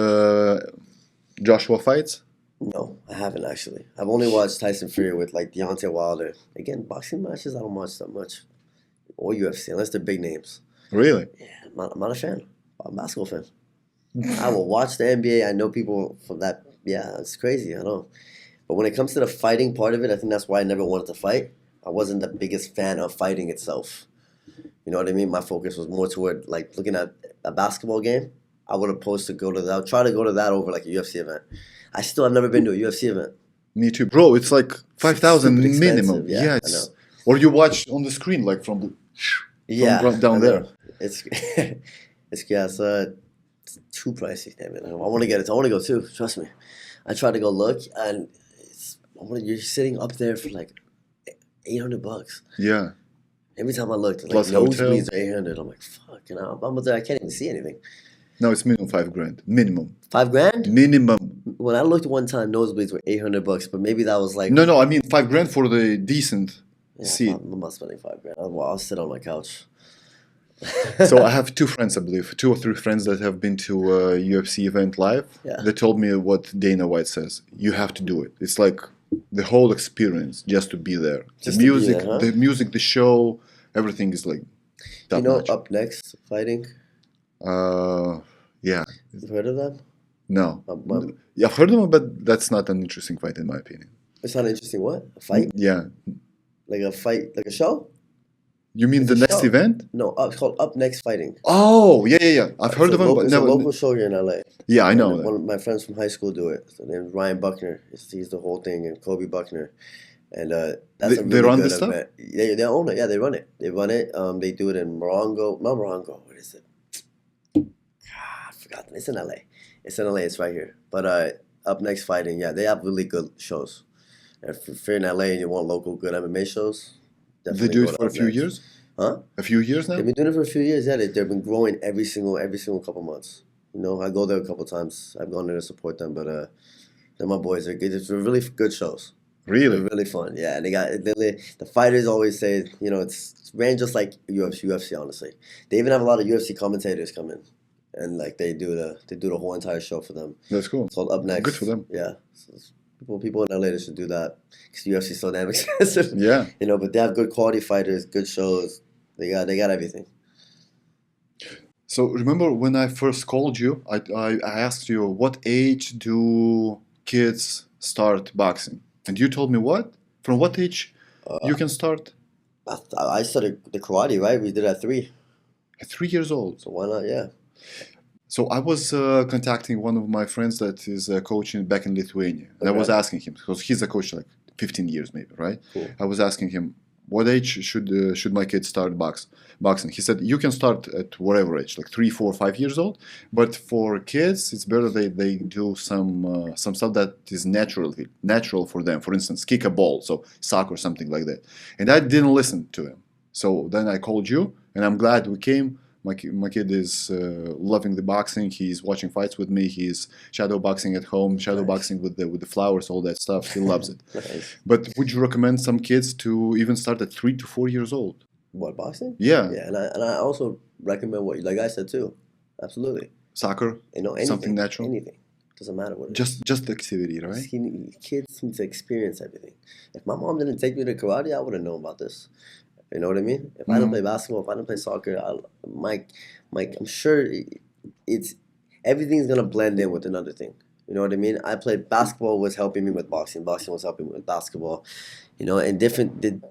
Joshua fights? No, I haven't actually. I've only watched Tyson Fury with like Deontay Wilder. Again, boxing matches I don't watch that much. Or UFC, unless they're big names. Really? Yeah, I'm not a fan. I'm a basketball fan. I will watch the NBA. I know people from that. Yeah, it's crazy. I know. But when it comes to the fighting part of it, I think that's why I never wanted to fight. I wasn't the biggest fan of fighting itself. You know what I mean? My focus was more toward like looking at a basketball game. I would have posed to go to that. I'll try to go to that over like a UFC event. I still have never been to a UFC event. Me too, bro. It's like 5,000 minimum. Yeah, it's or you watch on the screen like from down there. It's it's yeah, it's too pricey. Damn it! I want to get it. I want to go too. Trust me. I tried to go look, and you're sitting up there for like $800. Yeah. Every time I looked, like Plus hotel. nosebleeds are 800. I'm like, fuck, I'm up there. I can't even see anything. No, it's minimum $5,000. Minimum. $5,000? Minimum. When I looked one time, nosebleeds were $800, but maybe that was like No. I mean $5,000 for the decent seat. I'm not spending $5,000. I'll sit on my couch. So I have 2 friends, I believe, 2 or 3 friends that have been to a UFC event live. Yeah. They told me what Dana White says. You have to do it. It's like the whole experience just to be there. Just the to be music, there, huh? the music, the show, everything is like top notch. Up Next Fighting? Yeah. You've heard of them? No. Yeah, I've heard of them, but that's not an interesting fight in my opinion. It's not interesting. What? A fight? Yeah. Like a fight? Like a show? You mean the next event? No, it's called Up Next Fighting. Oh, yeah. I've heard of them, but it's never. a local show here in LA. Yeah, I know. One of my friends from high school do it. So name's Ryan Buckner. He's the whole thing, and Kobe Buckner. And that's a really they run good this stuff? event. They own it. Yeah, they run it. They run it. They do it in Morongo. Not Morongo. What is it? I forgot. It's in LA. It's in LA. It's right here. But Up Next Fighting, yeah, they have really good shows. And if you're in LA and you want local good MMA shows, they do it for a few years? Huh? A few years now? They've been doing it for a few years. Yeah, they've been growing every single couple months. You know, I go there a couple times. I've gone there to support them, but they're my boys. They're good. It's really good shows. Really? They're really fun. Yeah, and the fighters always say, you know, it's ran just like UFC. Honestly, they even have a lot of UFC commentators come in, and like they do the whole entire show for them. That's cool. It's called Up Next. Good for them. Yeah, so people in LA should do that because UFC is so damn expensive. Yeah. You know, but they have good quality fighters, good shows. They got everything. So remember when I first called you, I asked you what age do kids start boxing, and you told me what? From what age you can start? I started the karate, right? We did it at 3. At 3 years old. So why not? Yeah. So I was contacting one of my friends that is coaching back in Lithuania, and I Okay. was asking him because he's a coach like 15 years maybe, right? Cool. I was asking him, what age should my kids start boxing? He said you can start at whatever age, like 3, 4, 5 years old. But for kids, it's better they do some stuff that is natural for them. For instance, kick a ball, so soccer, something like that. And I didn't listen to him. So then I called you, and I'm glad we came. My kid is loving the boxing. He's watching fights with me. He's shadow boxing at home, shadow boxing with the flowers, all that stuff. He loves it. Nice. But would you recommend some kids to even start at 3 to 4 years old? What, boxing? Yeah. Yeah, and I also recommend what, like I said too. Absolutely. Soccer, You know, anything. something natural. Anything. Doesn't matter what it is. Just activity, right? Kids need to experience everything. If my mom didn't take me to karate, I would have known about this. You know what I mean? If I didn't play basketball, if I didn't play soccer, I'm sure it's everything's gonna blend in with another thing. You know what I mean? I played basketball was helping me with boxing. Boxing was helping me with basketball. You know, and different. The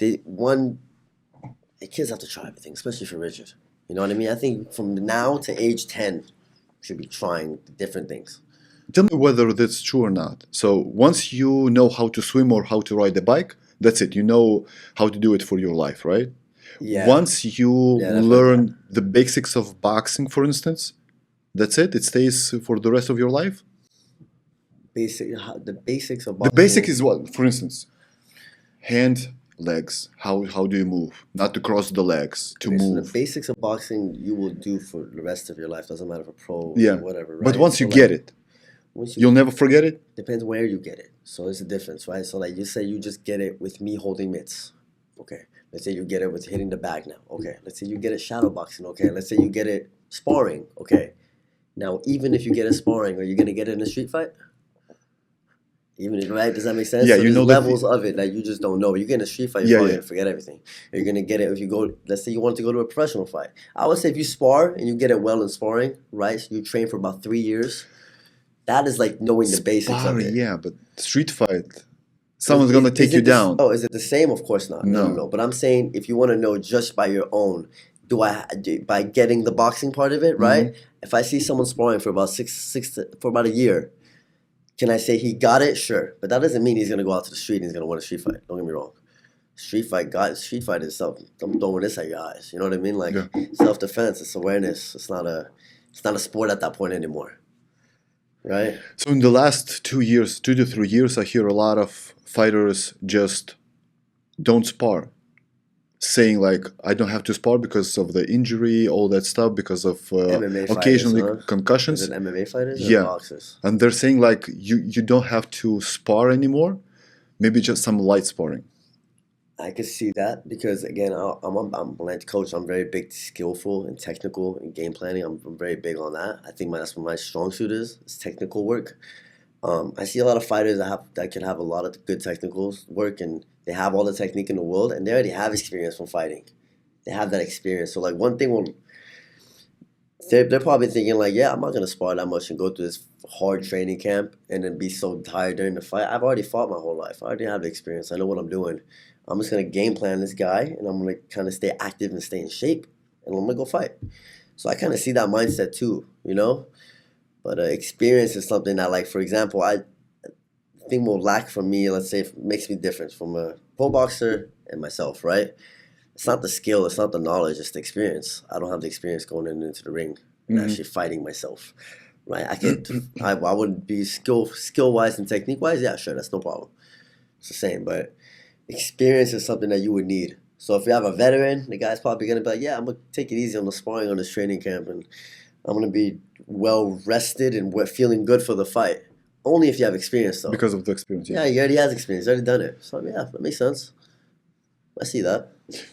kids have to try everything, especially for Richard. You know what I mean? I think from now to age 10, should be trying different things. Tell me whether that's true or not. So once you know how to swim or how to ride a bike, that's it. You know how to do it for your life, right? Yeah. Once you learn the basics of boxing, for instance, that's it. It stays for the rest of your life. The basics of boxing. The basic is what, for instance, hand, legs. How do you move? Not to cross the legs, to Okay, so move. the basics of boxing you will do for the rest of your life. Doesn't matter for pro Yeah. or whatever. Right? But once So you get it, once you'll never forget it. depends where you get it. So it's a difference, right? So like you say you just get it with me holding mitts. Okay. Let's say you get it with hitting the bag now. Okay. Let's say you get it shadow boxing. Okay. Let's say you get it sparring. Okay. Now, even if you get it sparring, are you gonna get it in a street fight? Even if, right? Does that make sense? Yeah, so you know there's that levels of it that you just don't know. You get in a street fight, Yeah, you're probably yeah. gonna forget everything. You're gonna get it if you go. Let's say you want to go to a professional fight. I would say if you spar and you get it well in sparring, right? So you train for about 3 years. That is like knowing the basics of Sparring, it. yeah, but street fight, someone's gonna take you down. Is it the same? Of course not. No. But I'm saying if you want to know just by your own, by getting the boxing part of it, right? If I see someone sparring for about for about a year, can I say he got it? Sure, but that doesn't mean he's gonna go out to the street and he's gonna win a street fight. Don't get me wrong. Street fight is self. I'm throwing this at your eyes. You know what I mean? Like self-defense. It's awareness. It's not a sport at that point anymore. Right. So in the last 2 years, 2 to 3 years, I hear a lot of fighters just don't spar, saying like, I don't have to spar because of the injury, all that stuff, because of occasionally concussions. Is it MMA fighters or boxers? And they're saying like, you don't have to spar anymore, maybe just some light sparring. I could see that because again, I'm like coach. I'm very big, skillful and technical in game planning. I'm very big on that. I think that's what my strong suit is technical work. I see a lot of fighters that can have a lot of good technical work and they have all the technique in the world and they already have experience from fighting. They have that experience. So like one thing they're probably thinking like, yeah, I'm not gonna spar that much and go through this hard training camp and then be so tired during the fight. I've already fought my whole life. I already have the experience. I know what I'm doing. I'm just going to game plan this guy, and I'm going to kind of stay active and stay in shape, and I'm going to go fight. So I kind of see that mindset too, you know? But experience is something that, like, for example, I think will lack from me, let's say, makes me different from a pro boxer and myself, right? It's not the skill, it's not the knowledge, it's the experience. I don't have the experience going into the ring and actually fighting myself, right? I wouldn't be skill-wise and technique-wise, yeah, sure, that's no problem. It's the same, but experience is something that you would need. So if you have a veteran, the guy's probably going to be like, yeah, I'm going to take it easy on the sparring on this training camp and I'm going to be well rested and feeling good for the fight. Only if you have experience though. Because of the experience. Yeah, he already has experience. He's already done it. So yeah, that makes sense. I see that.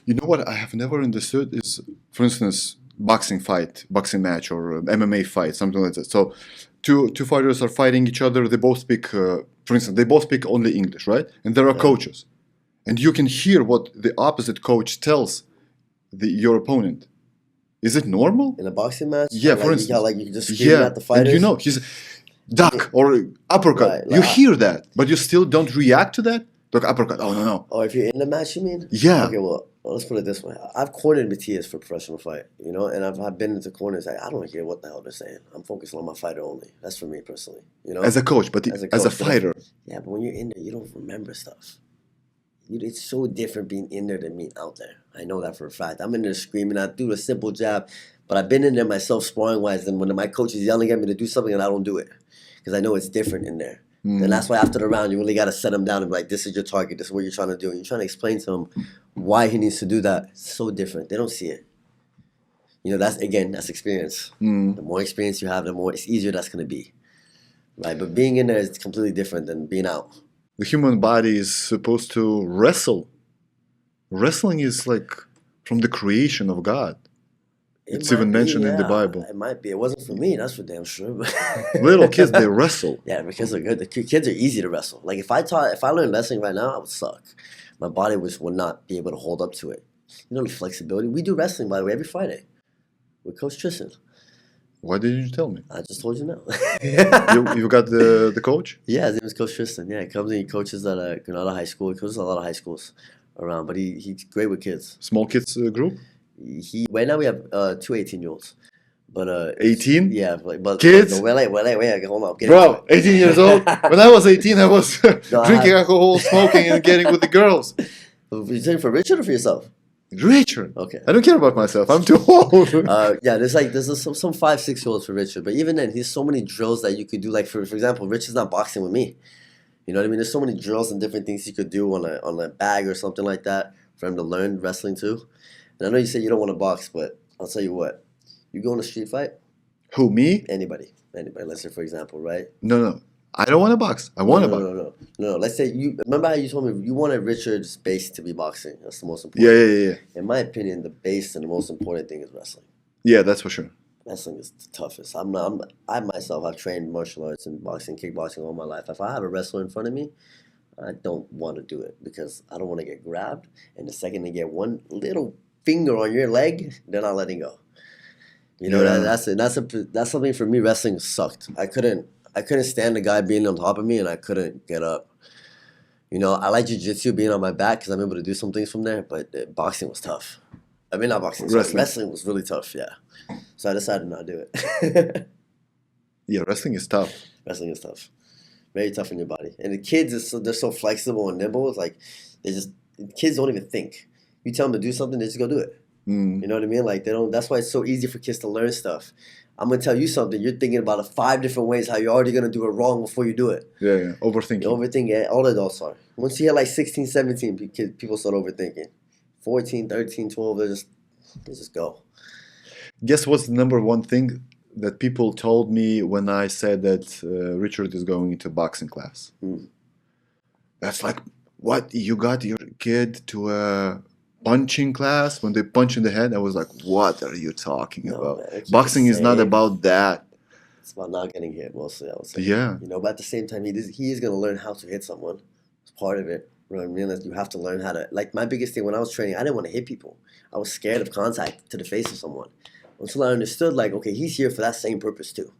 You know what I have never understood is, for instance, boxing match or MMA fight, something like that. So two fighters are fighting each other. They both speak, for instance, they both speak only English, right? And there are coaches. And you can hear what the opposite coach tells your opponent. Is it normal? In a boxing match? Yeah, for instance. Like you can just scream at the fighters? And you know, he's duck or uppercut. Right, you hear that, but you still don't react to that? Like uppercut, oh no. Oh, if you're in the match, you mean? Yeah. Okay, well, let's put it this way. I've cornered Matthias for professional fight, you know, and I've been into corners. Like, I don't hear what the hell they're saying. I'm focused on my fighter only. That's for me personally, you know? As a coach, but as a fighter. Yeah, but when you're in there, you don't remember stuff. It's so different being in there than being out there. I know that for a fact. I'm in there screaming. I do a simple jab, but I've been in there myself sparring-wise, and when my coach is yelling at me to do something and I don't do it because I know it's different in there. And that's why after the round, you really got to set him down and be like, this is your target. This is what you're trying to do. And you're trying to explain to him why he needs to do that. It's so different. They don't see it. You know, that's experience. The more experience you have, the more it's easier that's going to be. Right? But being in there is completely different than being out. The human body is supposed to wrestle. Wrestling is like from the creation of God. It's even mentioned in the Bible. It might be. It wasn't for me, that's for damn sure. Little kids, they wrestle. Yeah, because they're good. The kids are easy to wrestle. Like if I learned wrestling right now, I would suck. My body would not be able to hold up to it. You know the flexibility. We do wrestling, by the way, every Friday with Coach Tristan. Why didn't you tell me? I just told you now. you got the coach? Yeah, his name is Coach Tristan. Yeah, he comes and he coaches at Granada High School. He coaches a lot of high schools around, but he's great with kids. Small kids group? Right now we have 2 18-year-olds. But 18? Yeah, but kids? No, wait, hold on. Bro, 18 years old. When I was 18, I was drinking alcohol, smoking, and getting with the girls. You saying for Richard or for yourself? Richard. Okay. I don't care about myself. I'm too old. Yeah, there's some 5-6-year-olds for Richard, but even then, he's so many drills that you could do. Like for example, Richard's not boxing with me. You know what I mean? There's so many drills and different things he could do on a bag or something like that for him to learn wrestling too. And I know you say you don't want to box, but I'll tell you what. You go in a street fight? Who, me? Anybody. Let's say, for example, right? No. I don't want to box. I want to box. No. Let's say remember how you told me you wanted Richard's base to be boxing. That's the most important. Yeah. In my opinion, the base and the most important thing is wrestling. Yeah, that's for sure. Wrestling is the toughest. I myself have trained martial arts and boxing, kickboxing all my life. If I have a wrestler in front of me, I don't want to do it because I don't want to get grabbed. And the second they get one little finger on your leg, they're not letting go. You know, that's something for me. Wrestling sucked. I couldn't stand the guy being on top of me, and I couldn't get up. You know, I like jiu-jitsu being on my back because I'm able to do some things from there, but boxing was tough. I mean, not boxing. Wrestling was really tough, yeah. So I decided not to do it. Yeah, wrestling is tough. Wrestling is tough. Very tough on your body. And the kids, they're so flexible and nimble. It's like kids don't even think. You tell them to do something, they just go do it. You know what I mean? Like, they don't. That's why it's so easy for kids to learn stuff. I'm gonna tell you something. You're thinking about it 5 different ways how you're already gonna do it wrong before you do it. Yeah. Overthinking. You overthink it. All adults are. Once you hit like 16, 17, people start overthinking. 14, 13, 12, they just go. Guess what's the number one thing that people told me when I said that Richard is going into boxing class? That's like, what? You got your kid to a punching class when they punch in the head? I was like, what are you talking about? Man, boxing is not about that. It's about not getting hit mostly, I would say. Yeah. You know, but at the same time, he is going to learn how to hit someone. It's part of it. You know what I mean? Like, you have to learn how to, like, my biggest thing when I was training, I didn't want to hit people. I was scared of contact to the face of someone. Until I understood, like, okay, he's here for that same purpose too.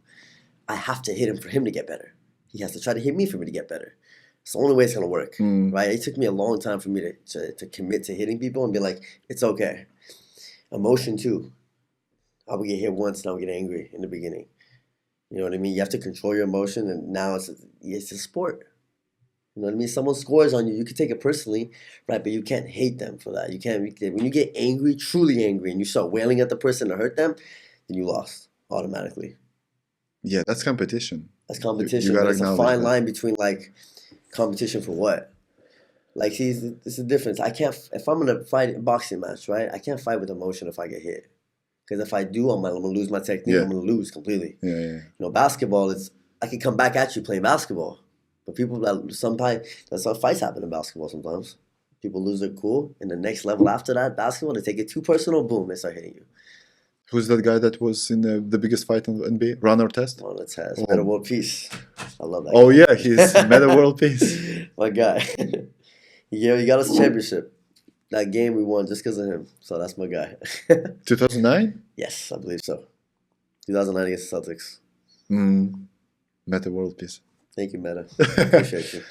I have to hit him for him to get better. He has to try to hit me for me to get better. It's the only way it's going to work, right? It took me a long time for me to commit to hitting people and be like, it's okay. Emotion too. I would get hit once and I would get angry in the beginning. You know what I mean? You have to control your emotion, and now it's a sport. You know what I mean? Someone scores on you, you can take it personally, right? But you can't hate them for that. You can't. When you get angry, truly angry, and you start wailing at the person to hurt them, then you lost automatically. Yeah, that's competition. That's competition. But it's a fine line between, like, competition for what? Like, see, it's a difference. I can't. If I'm gonna fight a boxing match, right? I can't fight with emotion if I get hit. Because if I do, I'm gonna lose my technique. I'm gonna lose completely. Yeah. You know, basketball is, I can come back at you playing basketball. But people that's how fights happen in basketball sometimes. People lose their cool, and the next level after that, basketball, they take it too personal, boom, they start hitting you. Who's that guy that was in the biggest fight in the NBA? Ron Artest? Ron Artest, Meta World Peace. I love that guy. Yeah, he's Meta World Peace. My guy. He got us a championship. That game we won just because of him. So that's my guy. 2009? Yes, I believe so. 2009 against the Celtics. Meta World Peace. Thank you, Meta. I appreciate you.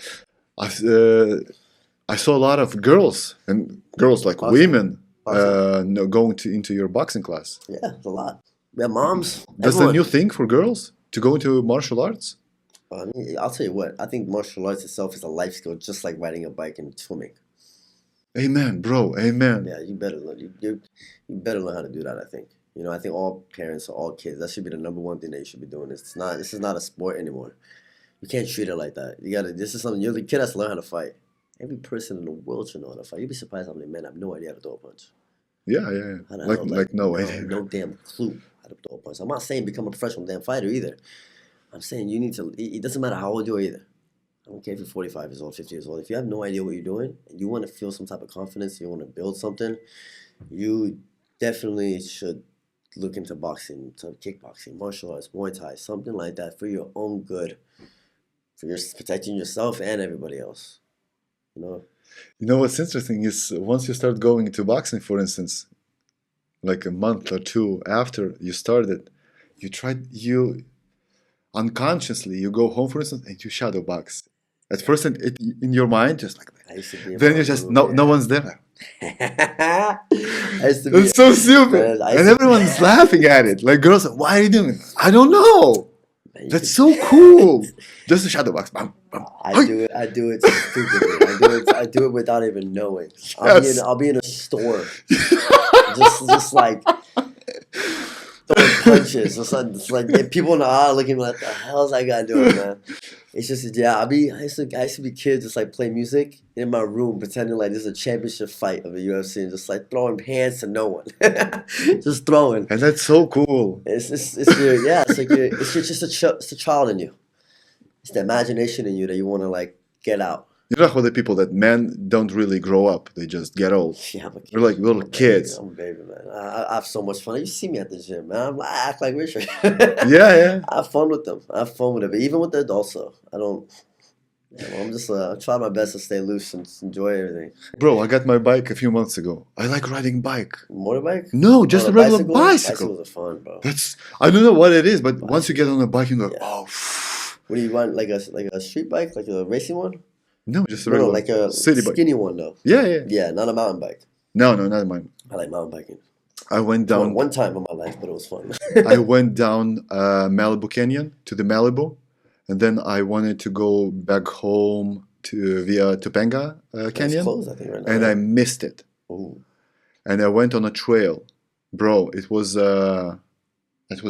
I saw a lot of girls, and girls like women, going into your boxing class. Yeah, it's a lot. Yeah, moms. That's a new thing for girls to go into martial arts? I'll tell you what. I think martial arts itself is a life skill, just like riding a bike and swimming. Amen, bro. Amen. Yeah, you better learn. You better learn how to do that, I think. You know, I think all parents or all kids, that should be the number one thing that you should be doing. This is not a sport anymore. You can't treat it like that. This is something, the kid has to learn how to fight. Every person in the world should know how to fight. You'd be surprised how many men have no idea how to throw a punch. Yeah. Like no idea. No damn clue how to throw a punch. I'm not saying become a professional damn fighter either. I'm saying you need to, it doesn't matter how old you are either. I don't care if you're 45 years old, 50 years old. If you have no idea what you're doing, and you want to feel some type of confidence, you want to build something, you definitely should look into boxing, kickboxing, martial arts, Muay Thai, something like that for your own good. For protecting yourself and everybody else. You know what's interesting is once you start going into boxing, for instance, like a month or two after you started, you unconsciously, you go home, for instance, and you shadow box. At first, in your mind, just like that. Then you just, no one's there. It's so stupid. And everyone's laughing at it. Like, girls are, why are you doing it? I don't know. That's so cool. Just a shadow box. Bam, bam. I do it stupidly. I do it without even knowing. I'll be in a store. just like throwing punches. It's like people in the aisle looking at me like, the hell's that guy doing, man? It's just, yeah, I used to be kids just like play music in my room, pretending like this is a championship fight of the UFC and just like throwing hands to no one. Just throwing. And that's so cool. It's just a child in you. It's the imagination in you that you want to like get out. You know how the people that men don't really grow up, they just get old. Yeah, I'm a kid. We're like little kids. I'm a baby, man. I have so much fun. You see me at the gym, man. I act like Richard. Yeah. I have fun with them. I have fun with it. But even with the adults, though, I don't. I'm just try my best to stay loose and enjoy everything. Bro, I got my bike a few months ago. I like riding bike. Motorbike? No, just a regular bicycle. Bicycles are fun, bro. I don't know what it is, but once you get on a bike, you go, oh. What do you want? Like a street bike, like a racing one? No, just a regular like a city bike. Skinny one though. Yeah. Yeah, not a mountain bike. No, not mine. I like mountain biking. I went down one time in my life, but it was fun. I went down Malibu Canyon to the Malibu, and then I wanted to go back home via Topanga Canyon, closed, I think, right now. and I missed it. Ooh. And I went on a trail, bro. It was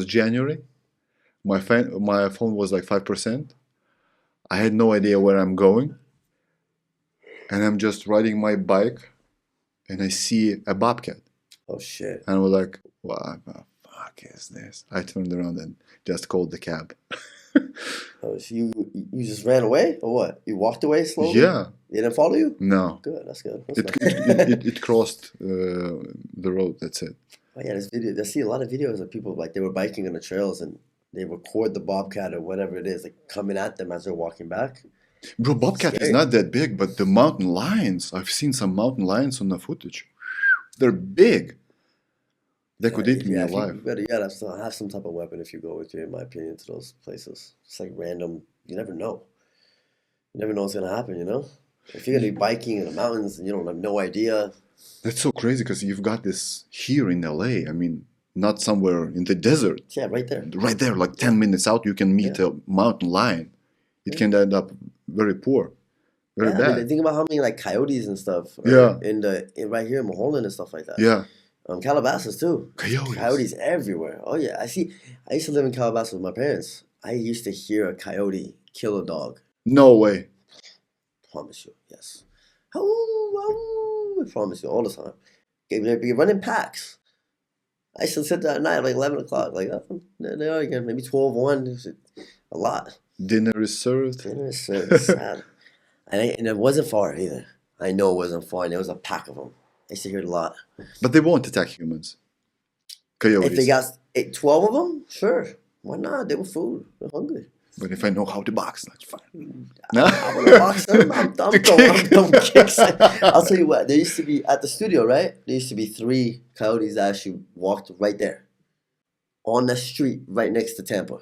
January. My phone was like 5%. I had no idea where I'm going, and I'm just riding my bike, and I see a bobcat. Oh shit! And I was like, "What the fuck is this?" I turned around and just called the cab. Oh, so you just ran away, or what? You walked away slowly? Yeah. They didn't follow you? No. Good. That's good. It crossed the road. That's it. Oh yeah, this video. I see a lot of videos of people like they were biking on the trails and they record the bobcat or whatever it is, like coming at them as they're walking back. Bro, bobcat is not that big, but the mountain lions. I've seen some mountain lions on the footage. They're big. They could eat me alive. You gotta have some type of weapon if you go with you, in my opinion, to those places. It's like random. You never know. You never know what's gonna happen. You know, if you're gonna be biking in the mountains and you don't have no idea. That's so crazy because you've got this here in LA. I mean, not somewhere in the desert. Yeah, right there. Right there, like 10 minutes out, you can meet a mountain lion. It can end up very poor, very bad. I mean, think about how many like coyotes and stuff. Right? Yeah. Right here in Mulholland and stuff like that. Yeah. Calabasas too. Coyotes everywhere. Oh yeah, I used to live in Calabasas with my parents. I used to hear a coyote kill a dog. No way. Promise you, yes. I promise you, all the time. They'd be running packs. I used to sit there at night like 11 o'clock, like, oh, there they are again, maybe 12, 1, a lot. Dinner is served. Sad. And it wasn't far either. I know it wasn't far, and there was a pack of them. I used to hear it a lot. But they won't attack humans. Coyotes. If they got 12 of them, sure. Why not? They were food. They're hungry. But if I know how to box, that's fine. No? I want to box them. I'm throwing kicks. I'll tell you what. There used to be, at the studio, right? There used to be 3 coyotes that actually walked right there. On the street, right next to Tampa.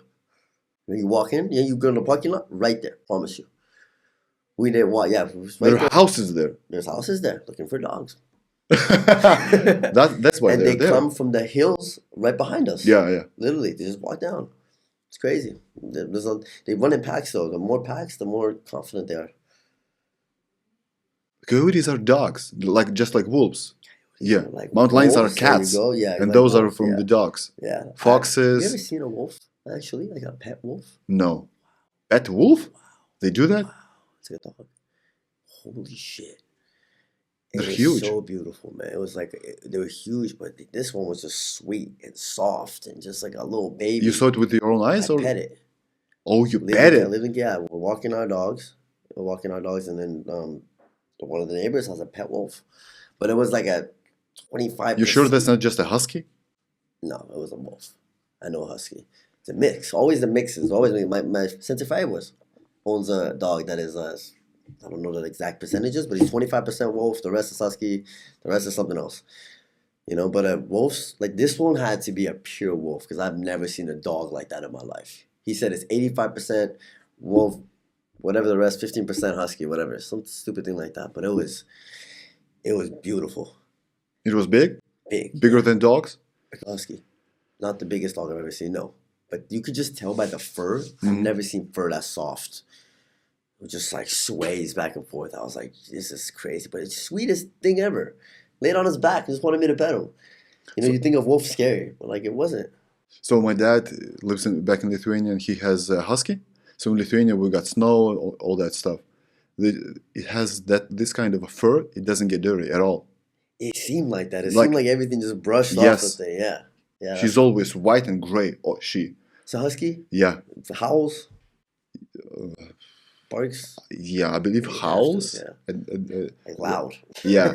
When you walk in, you go in the parking lot, right there. Promise you. We didn't walk, right there are houses there. There's houses there looking for dogs. That's why and they're they there. come from the hills right behind us. Yeah. Literally, they just walk down. It's crazy. They run in packs though. The more packs, the more confident they are. Coyotes are dogs, just like wolves. Yeah. Like mountain lions are cats. Yeah, and those are from the dogs. Yeah. Foxes. Have you ever seen a wolf? Actually, like a pet wolf? No. Pet wolf? Wow. They do that? Wow. It's like a dog. Holy shit. They're huge. So beautiful, man. It was like, they were huge, but this one was just sweet and soft and just like a little baby. You saw it with your own eyes? I pet it. Oh, you pet it? We're walking our dogs. And then one of the neighbors has a pet wolf. But it was like a 25%. You sure that's not just a husky? No, it was a wolf. I know a husky. It's a mix. Always the mixes. Always my Sensei Fabulous owns a dog that is I don't know the exact percentages, but he's 25% wolf. The rest is husky. The rest is something else. You know, but wolves, like this one had to be a pure wolf because I've never seen a dog like that in my life. He said it's 85% wolf, whatever the rest, 15% husky, whatever. Some stupid thing like that. But it was beautiful. It was big? Big. Bigger than dogs? Husky. Not the biggest dog I've ever seen, no. But you could just tell by the fur. Mm-hmm. I've never seen fur that soft. It just like sways back and forth. I was like, this is crazy. But it's the sweetest thing ever. Laid on his back. Just wanted me to pet him. You know, you think of wolf scary, but like it wasn't. So my dad lives back in Lithuania and he has a husky. So in Lithuania we got snow, all that stuff. It has this kind of a fur. It doesn't get dirty at all. It seemed like that. It seemed like everything just brushed off the thing. Yeah. She's always white and gray. Oh, she. It's a husky? Yeah. Howls? Barks? Yeah, I believe howls. Yeah. Like loud. Yeah.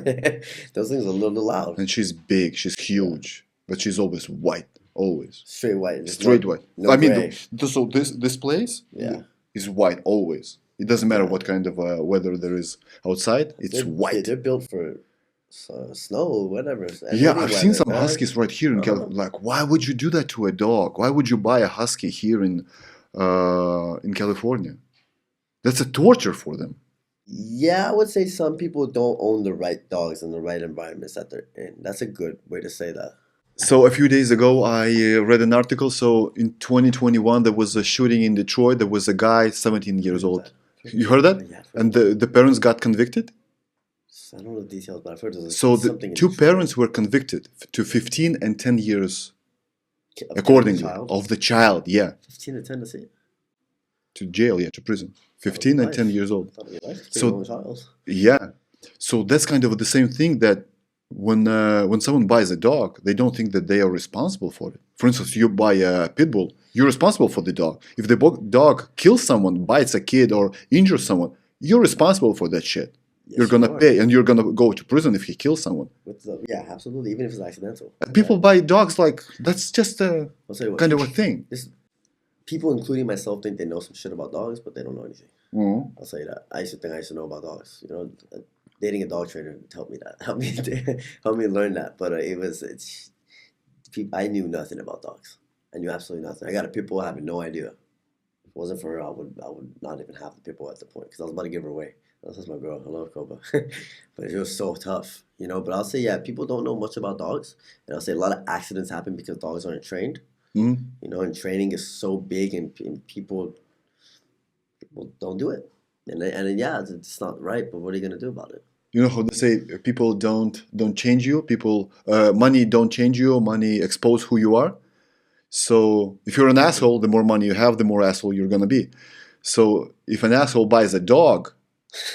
Those things are a little loud. And she's big. She's huge. But she's always white. Always. Straight white. Straight white. No I gray. mean, so this place is white always. It doesn't matter what kind of weather there is outside. It's white. They're built for snow, whatever. Yeah, I've seen some huskies right here in California. Like, why would you do that to a dog? Why would you buy a husky here in California? That's a torture for them. Yeah, I would say some people don't own the right dogs in the right environments that they're in. That's a good way to say that. So a few days ago, I read an article. So in 2021, there was a shooting in Detroit. There was a guy, 17 years old. You heard that? Yeah, I've heard And the parents got convicted? I don't know the details, but I've heard there's So the something. two parents were convicted to 15 and 10 years, Of accordingly, child? of the child, yeah. 15 to 10 to see. To jail, yeah, to prison. 15 and 10 years old. So, yeah. So that's kind of the same thing that when someone buys a dog, they don't think that they are responsible for it. For instance, you buy a pit bull, you're responsible for the dog. If the dog kills someone, bites a kid, or injures someone, you're responsible for that shit. Yes, you're gonna pay, and you're gonna go to prison if he kills someone. Yeah, absolutely. Even if it's accidental. And people buy dogs like that's just a kind of a thing. People, including myself, think they know some shit about dogs, but they don't know anything. Mm-hmm. I'll say that. I used to think I used to know about dogs. You know, dating a dog trainer helped me that. Helped me learn that. But I knew nothing about dogs. I knew absolutely nothing. I got a pit bull. I had no idea. If it wasn't for her, I would not even have the pit bull at the point because I was about to give her away. That's my girl. I love Koba. But it was so tough, you know. But I'll say, yeah, people don't know much about dogs. And I'll say a lot of accidents happen because dogs aren't trained. Mm-hmm. You know, and training is so big and people don't do it. And yeah, it's not right, but what are you going to do about it? You know how they say people don't change you. People, money don't change you. Money expose who you are. So if you're an asshole, the more money you have, the more asshole you're going to be. So if an asshole buys a dog,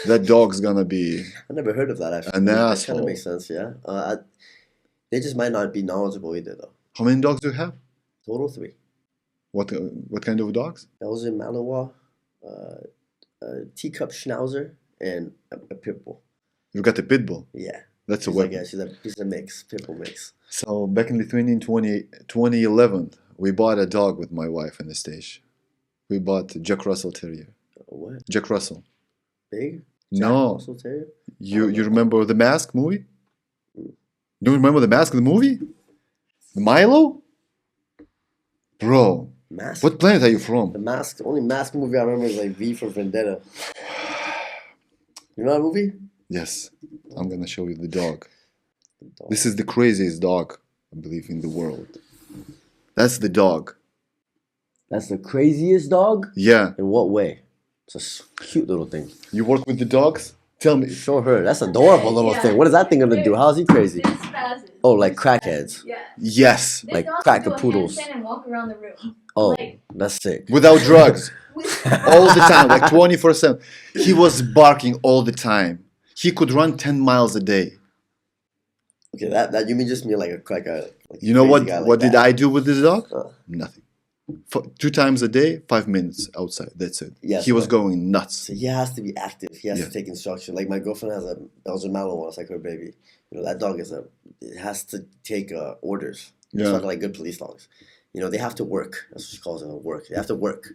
that dog's gonna be. I never heard of that actually. An that asshole. Kind of makes sense, yeah. They just might not be knowledgeable either, though. How many dogs do you have? Total 3. What kind of dogs? Belgian Malinois, a teacup Schnauzer, and a pit bull. You've got a pit bull. Yeah. That's a weapon. She's a mix, pit bull mix. So back in 2011, we bought a dog with my wife in the stage. We bought Jack Russell Terrier. What? Jack Russell. Big? No. You remember the Mask movie? Do you remember the Mask, the movie? The Milo? Bro. Mask? What planet are you from? The Mask. The only Mask movie I remember is like V for Vendetta. You know that movie? Yes. I'm gonna show you the dog. This is the craziest dog, I believe, in the world. That's the dog. That's the craziest dog? Yeah. In what way? It's a cute little thing. You work with the dogs? Tell me. Show her. That's an adorable little thing. What is that thing gonna do? How is he crazy? Oh, like crackheads. Yeah. Yes. Like crack-a-poodles. And walk around the room. Oh, that's sick. Without drugs. All the time, like 24/7. He was barking all the time. He could run 10 miles a day. Okay, that you mean just me like a you know what? Like what did I do with this dog? Nothing. 2 times a day, 5 minutes outside. That's it. Yes, he was going nuts. So he has to be active. He has to take instruction. Like my girlfriend has a Belgian Malinois. It's like her baby. You know that dog it has to take orders. It's not like good police dogs. You know they have to work. That's what she calls them. Work. They have to work.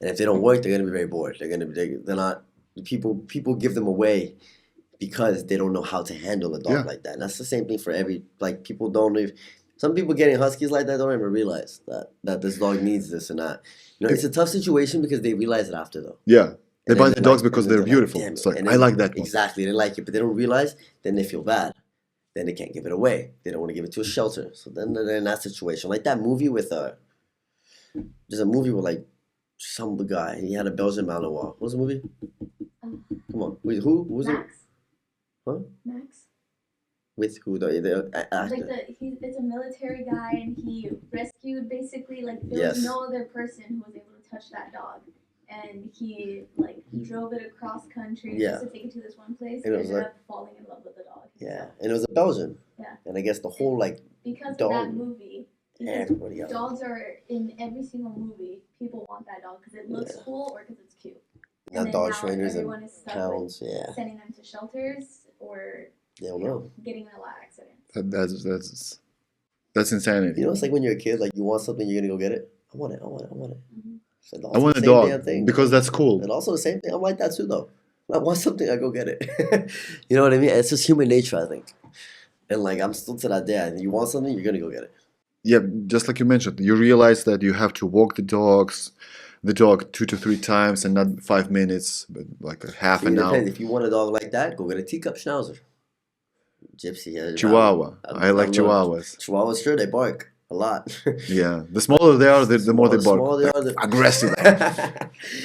And if they don't work, they're gonna be very bored. They're not. People give them away because they don't know how to handle a dog like that. And that's the same thing for people don't even. Some people getting huskies like that don't even realize that this dog needs this and that. You know, it's a tough situation because they realize it after though. Yeah. They buy the dogs because they're beautiful. Like, it's like, I like that one. Exactly. They like it, but they don't realize, then they feel bad. Then they can't give it away. They don't want to give it to a shelter. So then they're in that situation. Like that movie with there's a movie with like some guy. He had a Belgian Malinois. What was the movie? Come on. Wait, who? Who was Max. it? Huh? Max. With who? The actor? Like it's a military guy, and he rescued basically there was no other person who was able to touch that dog, and he drove it across country just to take it to this one place. And ended up falling in love with the dog. Yeah, and it was a Belgian. Yeah. And I guess the whole because dog, of that movie. Everybody else. Dogs are in every single movie. People want that dog because it looks cool or because it's cute. Not dog trainers and pounds. Sending them to shelters or. They don't know. Getting in a lot of accidents. That's insanity. You know, it's like when you're a kid, like you want something, you're gonna go get it. I want it. Mm-hmm. So I want a dog because that's cool. And also the same thing. I'm like that too, though. I want something, I go get it. You know what I mean? It's just human nature, I think. And I'm still to that day. You want something, you're gonna go get it. Yeah, just like you mentioned, you realize that you have to walk the dog 2 to 3 times and not 5 minutes, but like a half an hour. If you want a dog like that, go get a teacup Schnauzer. Gypsy. Chihuahua. I like Chihuahuas. Chihuahuas, sure, they bark. a lot. Yeah, the smaller they are, the more they bark. The smaller they are, the aggressive.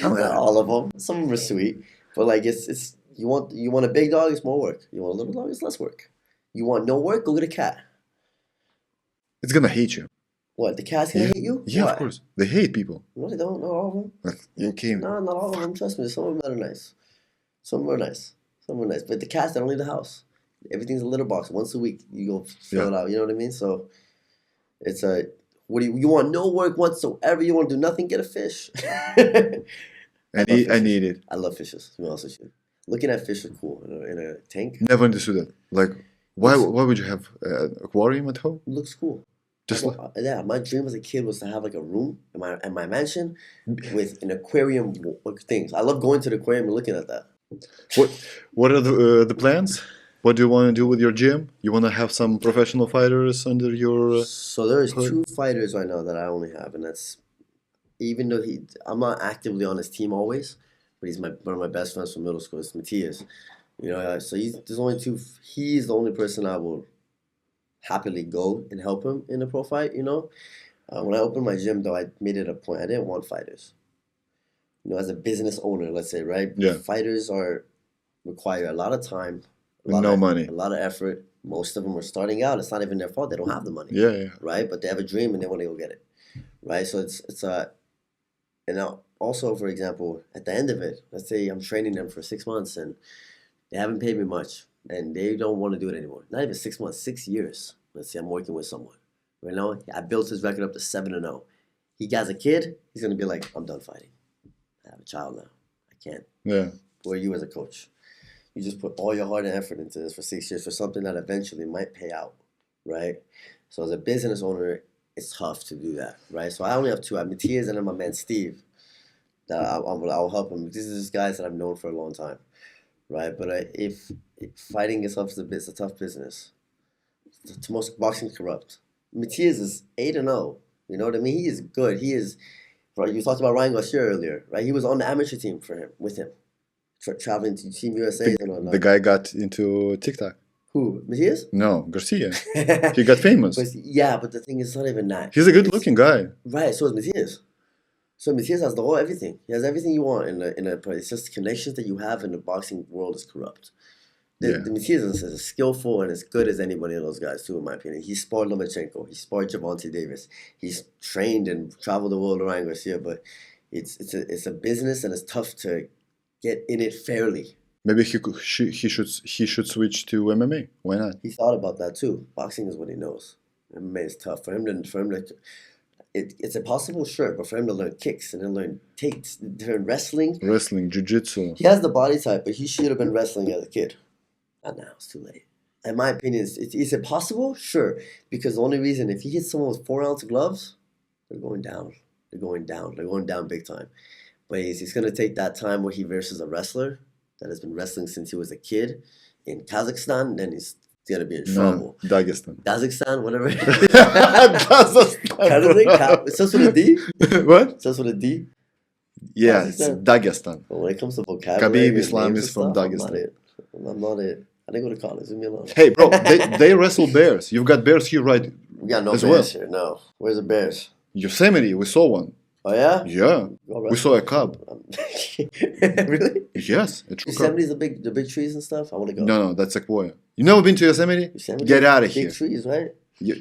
Not all of them. Some of them are sweet, but like it's you want a big dog, it's more work. You want a little dog, it's less work. You want no work, go get a cat. It's gonna hate you. What, the cat's gonna hate you? Yeah, Why? of course. They hate people. No, they don't. Not all of them. Like, you came. No, not all of them. Trust me. Some of them that are nice. Some of them are nice. Some are nice. But the cats, they don't leave the house. Everything's a litter box. Once a week, you go fill it out. You know what I mean? So it's what do you want? No work whatsoever. You want to do nothing? Get a fish. I need it. I love fishes. To be honest with you, looking at fish are cool in a tank. Never understood that. Like, why would you have an aquarium at home? It looks cool. Just yeah, my dream as a kid was to have like a room in my mansion with an aquarium things. I love going to the aquarium and looking at that. What are the plans? What do you want to do with your gym? You want to have some professional fighters under your... So there's 2 fighters right now that I only have, and that's, even though I'm not actively on his team always, but he's one of my best friends from middle school. It's Matthias. You know, so there's only 2. He's the only person I will happily go and help him in a pro fight, you know. When I opened my gym, though, I made it a point. I didn't want fighters. You know, as a business owner, let's say, right? Yeah. Fighters require a lot of time, money, a lot of effort. Most of them are starting out. It's not even their fault. They don't have the money. Yeah. Right? But they have a dream and they want to go get it. Right? So it's and now also, for example, at the end of it, let's say I'm training them for 6 months and they haven't paid me much. And they don't want to do it anymore. Not even 6 months, 6 years. Let's say I'm working with someone. Right now, I built his record up to 7-0. He has a kid, he's going to be like, I'm done fighting. I have a child now. I can't. Yeah. Where you as a coach? You just put all your heart and effort into this for 6 years for something that eventually might pay out. Right? So as a business owner, it's tough to do that. Right? So I only have 2. I have Matthias and then my man Steve. That I'll help him. These are just guys that I've known for a long time. Right, but if fighting itself is a tough business. To most boxing corrupt. Matthias is 8-0. You know what I mean? He is good. He is. Right, you talked about Ryan Garcia earlier, right? He was on the amateur team with him, traveling to Team USA. The guy got into TikTok. Who? Matthias? No, Garcia. He got famous. But the thing is, it's not even that. He's a good-looking guy. Right. So is Matthias. So Matthias has everything. He has everything you want it's just the connections that you have in the boxing world is corrupt. The Matthias is as skillful and as good as anybody of those guys too, in my opinion. He sparred Lomachenko. He sparred Gervonta Davis. He's trained and traveled the world around Garcia, but it's a business and it's tough to get in it fairly. Maybe he should switch to MMA. Why not? He thought about that too. Boxing is what he knows. MMA is tough for him to. It's impossible, sure, but for him to learn kicks and then learn wrestling, jiu-jitsu. He has the body type, but he should have been wrestling as a kid. And now it's too late. In my opinion, is it possible? Sure, because the only reason, if he hits someone with 4-ounce gloves, they're going down. They're going down big time. But he's going to take that time where he versus a wrestler that has been wrestling since he was a kid in Kazakhstan, then he's going to be in trouble. Kazakhstan, whatever. Kazakhstan. It starts with a D? What? It starts with a D? Yeah, it's Dagestan. But when it comes to vocabulary, Khabib Islam is from Dagestan. I'm not it. I didn't go to college. Leave me alone. Hey, bro, they wrestle bears. You've got bears here, right? We got no bears here. No. Where's the bears? Yosemite, we saw one. Oh, yeah? Yeah. We saw a cub. Really? Yes. Yosemite's the big trees and stuff? I want to go. No, that's Sequoia. You never been to Yosemite? Get out of here. Big trees, right?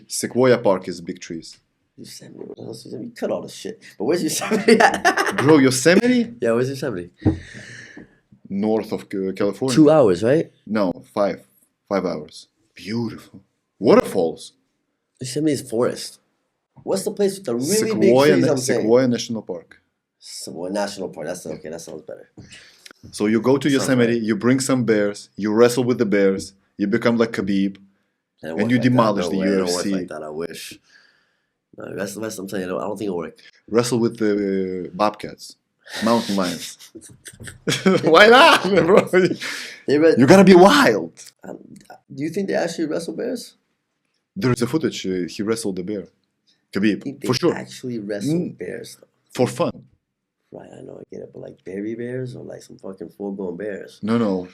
Sequoia Park is big trees. Yosemite, what else? You cut all this shit. But where's Yosemite at? Bro, Yosemite? Yeah, where's Yosemite? North of California. 2 hours, right? No, 5 hours. Beautiful. Waterfalls. Yosemite is forest. What's the place with the really big trees? Sequoia National Park. Sequoia National Park. That's okay. That sounds better. So you go to Yosemite, you bring some bears, you wrestle with the bears, you become like Khabib, and you demolish the UFC. It don't work like that. I wish. No, that's I'm telling you, I don't think it'll work. Wrestle with the bobcats, mountain lions. Why not, bro? You gotta be wild. Do you think they actually wrestle bears? There is a footage. He wrestled the bear. Khabib, for sure. Actually wrestle bears though. For fun. Right, I know, I get it, but like berry bears or like some fucking full-grown bears? No.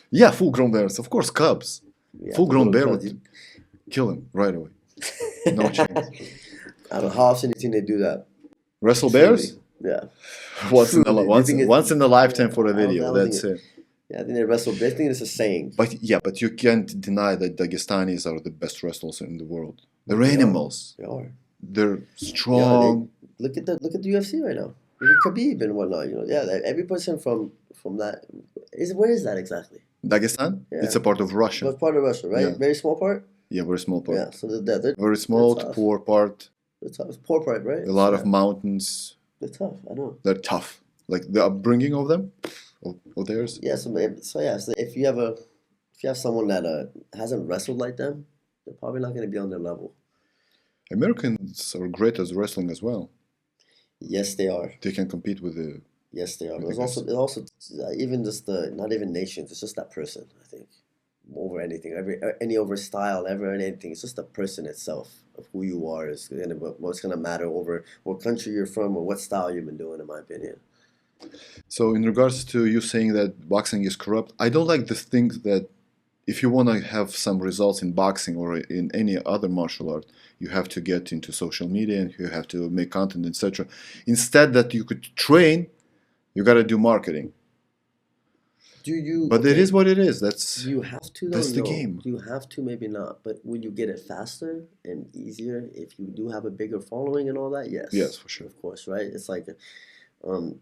Yeah, full-grown bears. Of course, cubs. Yeah, full-grown bear would kill him right away. No chance. I don't know how often do you think they do that? Wrestle bears? Yeah. Once in a lifetime for a video. That's it. Yeah, I think they wrestle. I think it's a saying. But you can't deny that Dagestanis are the best wrestlers in the world. They're animals. They are. They're strong. Look at the UFC right now. Look at Khabib and whatnot. Every person from that where is that exactly? Dagestan? Yeah. It's a part of Russia. It's part of Russia, right? Yeah. Very small part. Yeah, very small part. Yeah, so they're very small, poor part. They're tough. Poor part, right? A lot of mountains. They're tough. I know. They're tough. Like the upbringing of them, of theirs. Yeah. So if you have someone that hasn't wrestled like them, they're probably not going to be on their level. Americans are great at wrestling as well. Yes, they are. They can compete with the. Yes, they are. It's also even just not even nations. It's just that person. I think over anything, any over style, anything. It's just the person itself of who you are is what's gonna matter over what country you're from or what style you've been doing, in my opinion. So, in regards to you saying that boxing is corrupt, I don't like the thing that if you want to have some results in boxing or in any other martial art, you have to get into social media and you have to make content, etc. Instead, that you could train, you got to do marketing. But it is what it is. You have to. That's the game. You have to, maybe not. But will you get it faster and easier if you do have a bigger following and all that? Yes. Yes, for sure. Of course, right? It's like.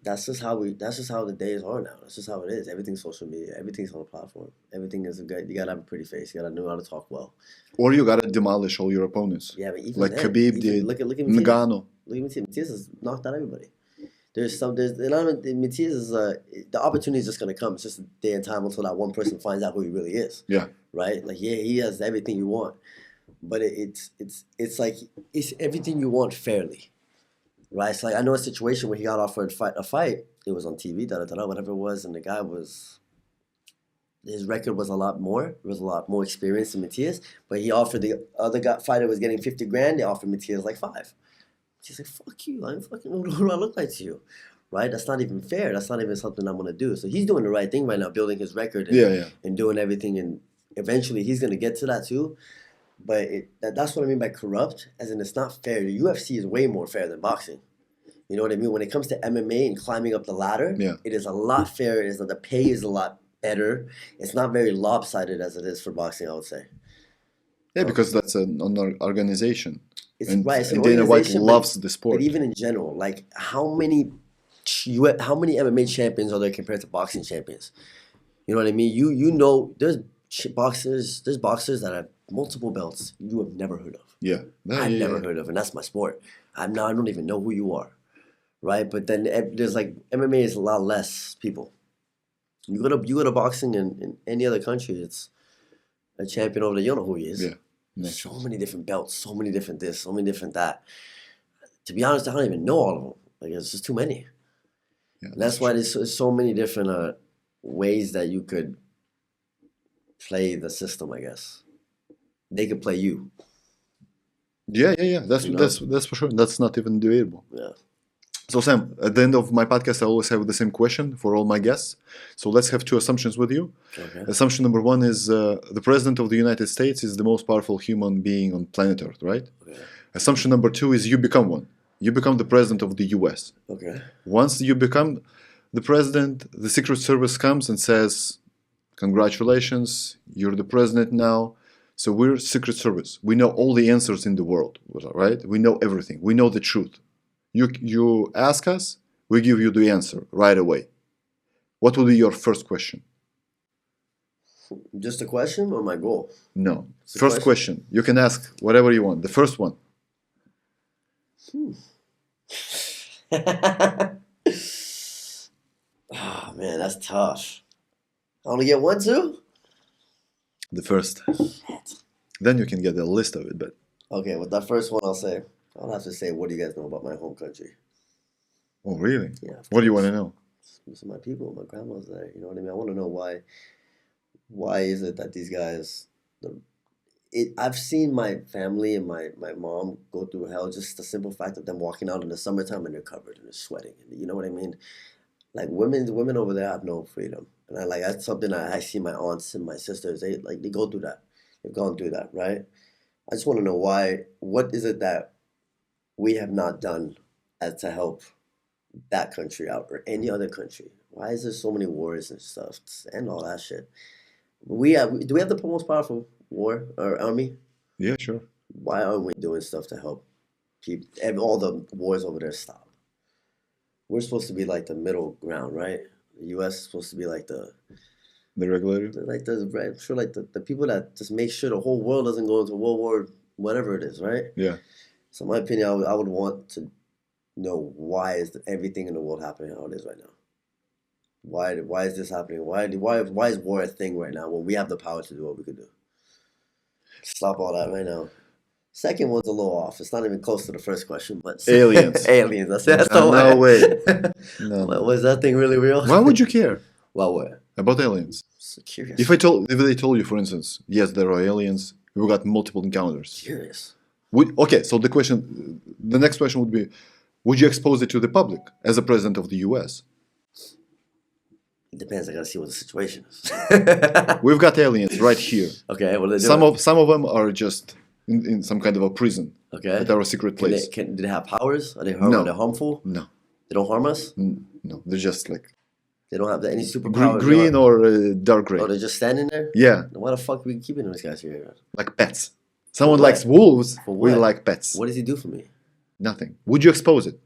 That's just how the days are now. That's just how it is. Everything's social media. Everything's on a platform. Everything is you gotta have a pretty face. You gotta know how to talk well. Or you gotta demolish all your opponents. Yeah, but even like then, Khabib did. Look at Ngannou. Look at Matias has knocked out everybody. There's Matias is the opportunity is just gonna come. It's just a day and time until that one person finds out who he really is. Yeah. Right. Like he has everything you want, but it's like it's everything you want fairly. Right, so like I know a situation where he got offered a fight. It was on TV, whatever it was, and the guy his record was a lot more. It was a lot more experience than Matias, but he offered the other fighter was getting $50,000. They offered Matias like $5. He's like, "Fuck you! I'm fucking. What do I look like to you?" Right? That's not even fair. That's not even something I'm gonna do. So he's doing the right thing right now, building his record and doing everything, and eventually he's gonna get to that too. But that's what I mean by corrupt, as in it's not fair. The UFC is way more fair than boxing. You know what I mean? When it comes to MMA and climbing up the ladder, it is a lot fairer. The pay is a lot better. It's not very lopsided as it is for boxing, I would say. Yeah, because that's an organization. It's right. It's an Dana White organization, loves the sport. But even in general, like how many MMA champions are there compared to boxing champions? You know what I mean? You know, there's boxers that have multiple belts you have never heard of. Yeah. I've never heard of, and that's my sport. I don't even know who you are. Right, but then there's like MMA is a lot less people. You go to boxing in any other country, it's a champion over there. You don't know who he is. Yeah, so many different belts, so many different this, so many different that. To be honest, I don't even know all of them. Like it's just too many. Yeah, that's why there's so many different ways that you could play the system. I guess they could play you. Yeah. That's for sure. That's not even debatable. Yeah. So Sam, at the end of my podcast, I always have the same question for all my guests. So let's have two assumptions with you. Okay. Assumption number one is the President of the United States is the most powerful human being on planet Earth, right? Okay. Assumption number two is you become one. You become the President of the US. Okay. Once you become the President, the Secret Service comes and says, congratulations, you're the President now. So we're Secret Service. We know all the answers in the world, right? We know everything. We know the truth. You ask us, we give you the answer right away. What would be your first question? Just a question or my goal? No. First question. You can ask whatever you want. The first one. Oh, man, that's tough. I only get one, too? The first. Then you can get a list of it, but... Okay, with that first one, I'll have to say, what do you guys know about my home country? Oh, really? Yeah. What do you want to know? Some of my people, my grandma's there. You know what I mean? I want to know why is it that these guys... I've seen my family and my mom go through hell, just the simple fact of them walking out in the summertime and they're covered and they're sweating. You know what I mean? Like women over there have no freedom. And that's something I see my aunts and my sisters, they go through that. They've gone through that, right? I just want to know why. What is it that we have not done to help that country out or any other country? Why is there so many wars and stuff and all that shit? Do we have the most powerful war or army? Yeah, sure. Why aren't we doing stuff to help keep all the wars over there stop? We're supposed to be like the middle ground, right? The U.S. is supposed to be like the regulator, like the people that just make sure the whole world doesn't go into World War whatever it is, right? Yeah. So in my opinion, I would want to know why is everything in the world happening how it is right now. Why is this happening? Why is war a thing right now when we have the power to do what we could do? Stop all that right now. Second one's a little off. It's not even close to the first question, but aliens. Aliens. That's the no way. No. Was that thing really real? Why would you care? Well, what? About aliens. So curious. If they told you, for instance, yes, there are aliens, we got multiple encounters. Curious. Okay, so the next question would be, would you expose it to the public as a president of the U.S.? It depends. I gotta see what the situation is. We've got aliens right here. Okay, what are they doing? Some of them are just in some kind of a prison. Okay. At our secret place. Do they have powers? Are they No. Are they harmful? No. They don't harm us? No, they're just like They don't have any superpowers? green or dark gray. Oh, they're just standing there? Yeah. Then why the fuck are we keeping these guys here? Like pets. Someone likes wolves, For what? we like pets. What does he do for me? Nothing. Would you expose it?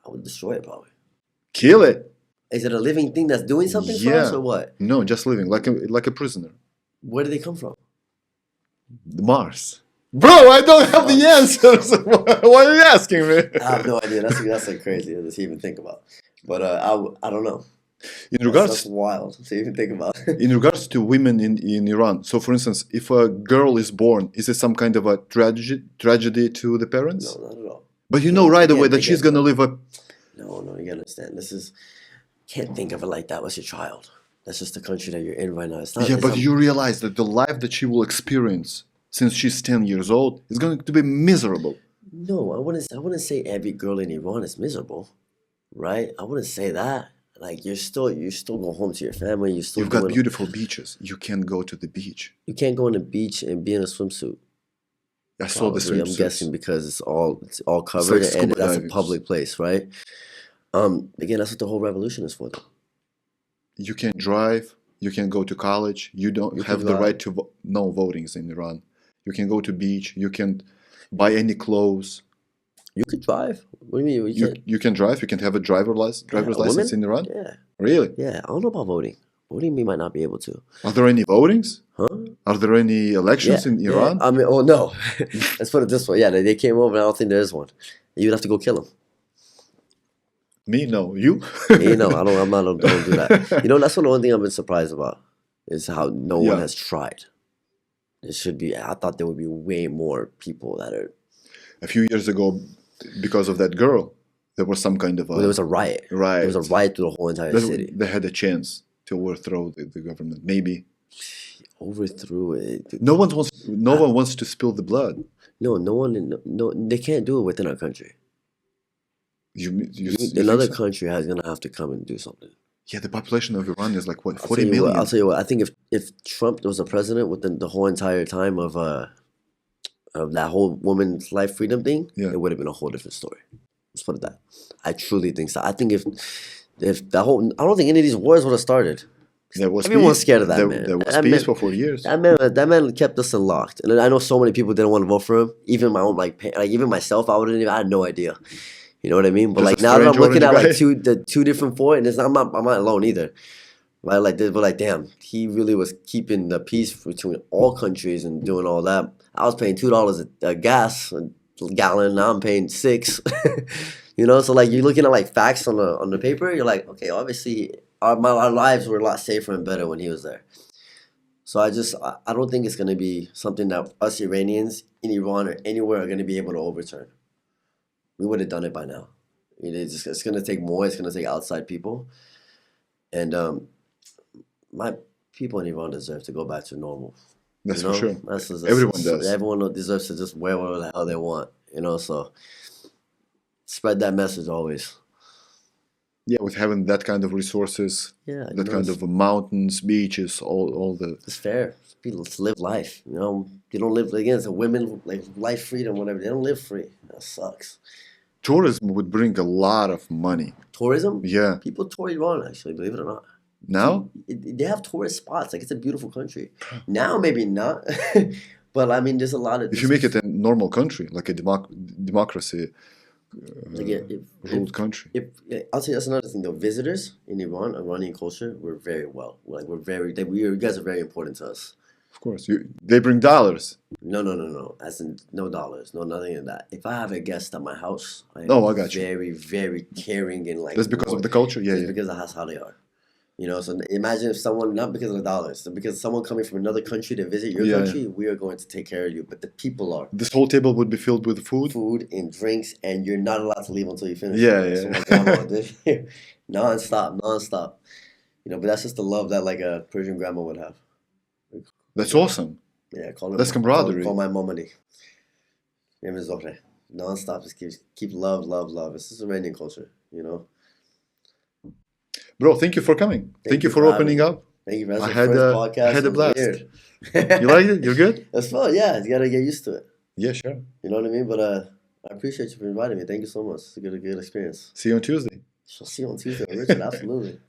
I would destroy it probably. Kill it. Is it a living thing that's doing something for us or what? No, just living, like a prisoner. Where do they come from? Mars. Bro, I don't have the answers. Why are you asking me? I have no idea. That's like crazy to even think about. But I don't know. That's wild to even think about. In regards to women in Iran, so for instance, if a girl is born, is it some kind of a tragedy to the parents? No, not at all. But you know right away that she's gonna live a. No, you understand. Can't think of it like that was your child. That's just the country that you're in right now. It's not. Yeah, but you realize that the life that she will experience since she's 10 years old is going to be miserable. No, I wouldn't say every girl in Iran is miserable, right? I wouldn't say that. Like you still go home to your family. You've got beautiful beaches. You can't go to the beach. You can't go on the beach and be in a swimsuit. I saw the swimsuits. I'm guessing because it's all covered and that's a public place, right? Again, that's what the whole revolution is for. Though. You can't drive. You can go to college. You don't have the right to no votings in Iran. You can go to beach. You can buy any clothes. You could drive. What do you mean? You can drive. You can have a driver's license in Iran. Yeah. Really? Yeah. I don't know about voting. Voting, we might not be able to. Are there any votings? Huh? Are there any elections in Iran? I mean, oh no. Let's put it this way. Yeah, they came over. I don't think there is one. You'd have to go kill them. Me? No. You? No, don't do that. You know, that's one thing I've been surprised about is how no one has tried. It should be. I thought there would be way more people that are. A few years ago, because of that girl, there was some kind of a. There was a riot. Right. There was a riot through the whole entire city. They had a chance to overthrow the government. Maybe. Overthrew it. No one wants to spill the blood. No, they can't do it within our country. Another country is gonna have to come and do something. Yeah, the population of Iran is like what, 40 million? I'll tell you what. I think if Trump was a president within the whole entire time of that whole woman's life freedom thing, it would have been a whole different story. Let's put it that. I truly think so. I think if that whole, I don't think any of these wars would have started. Everyone's scared of that man. There was peace for 4 years. That man kept us unlocked, and I know so many people didn't want to vote for him. Even my own even myself, I had no idea. You know what I mean? But like now that I'm looking at like the two different for it, and I'm not alone either. Right? Like but like damn, he really was keeping the peace between all countries and doing all that. I was paying $2 a gas a gallon, now I'm paying $6. You know, so like you're looking at like facts on the paper, you're like, okay, obviously our lives were a lot safer and better when he was there. So I don't think it's gonna be something that us Iranians in Iran or anywhere are gonna be able to overturn. We would have done it by now. It's going to take more. It's going to take outside people. And my people in Iran deserve to go back to normal. That's for sure. Everyone does. Everyone deserves to just wear whatever the hell they want. You know, so spread that message always. Yeah, with having that kind of resources, that kind of mountains, beaches, all the. It's fair. People live life. You don't live again. It's a women like life freedom, whatever. They don't live free. That sucks. Tourism would bring a lot of money. Tourism? Yeah. People tour Iran, actually, believe it or not. Now? They have tourist spots. Like, it's a beautiful country. Now, maybe not. But, I mean, there's a lot of... If you make it a normal country, like a democracy ruled country. I'll tell you, that's another thing, though. Visitors in Iran, Iranian culture, we're very well. Like, you guys are very important to us. Of course. They bring dollars. No. As in, no dollars. No, nothing like that. If I have a guest at my house, I got you. Very, very caring and like... That's because of the culture? Yeah, because that's how they are. So imagine if someone, not because of the dollars, because someone coming from another country to visit your country, we are going to take care of you. But the people are. This whole table would be filled with food? Food and drinks, and you're not allowed to leave until you finish. Yeah. So my grandma non-stop. But that's just the love that like a Persian grandma would have. That's awesome. Yeah, that's camaraderie. Call my mommy. Non-stop, just keep love. This is Iranian culture, Bro, thank you for coming. Thank you for opening up. Thank you for asking the first podcast. I had a blast. You liked it? You're good? That's fun, yeah. You gotta get used to it. Yeah, sure. You know what I mean? But I appreciate you for inviting me. Thank you so much. It's a good experience. See you on Tuesday. I'll see you on Tuesday, Richard. Absolutely.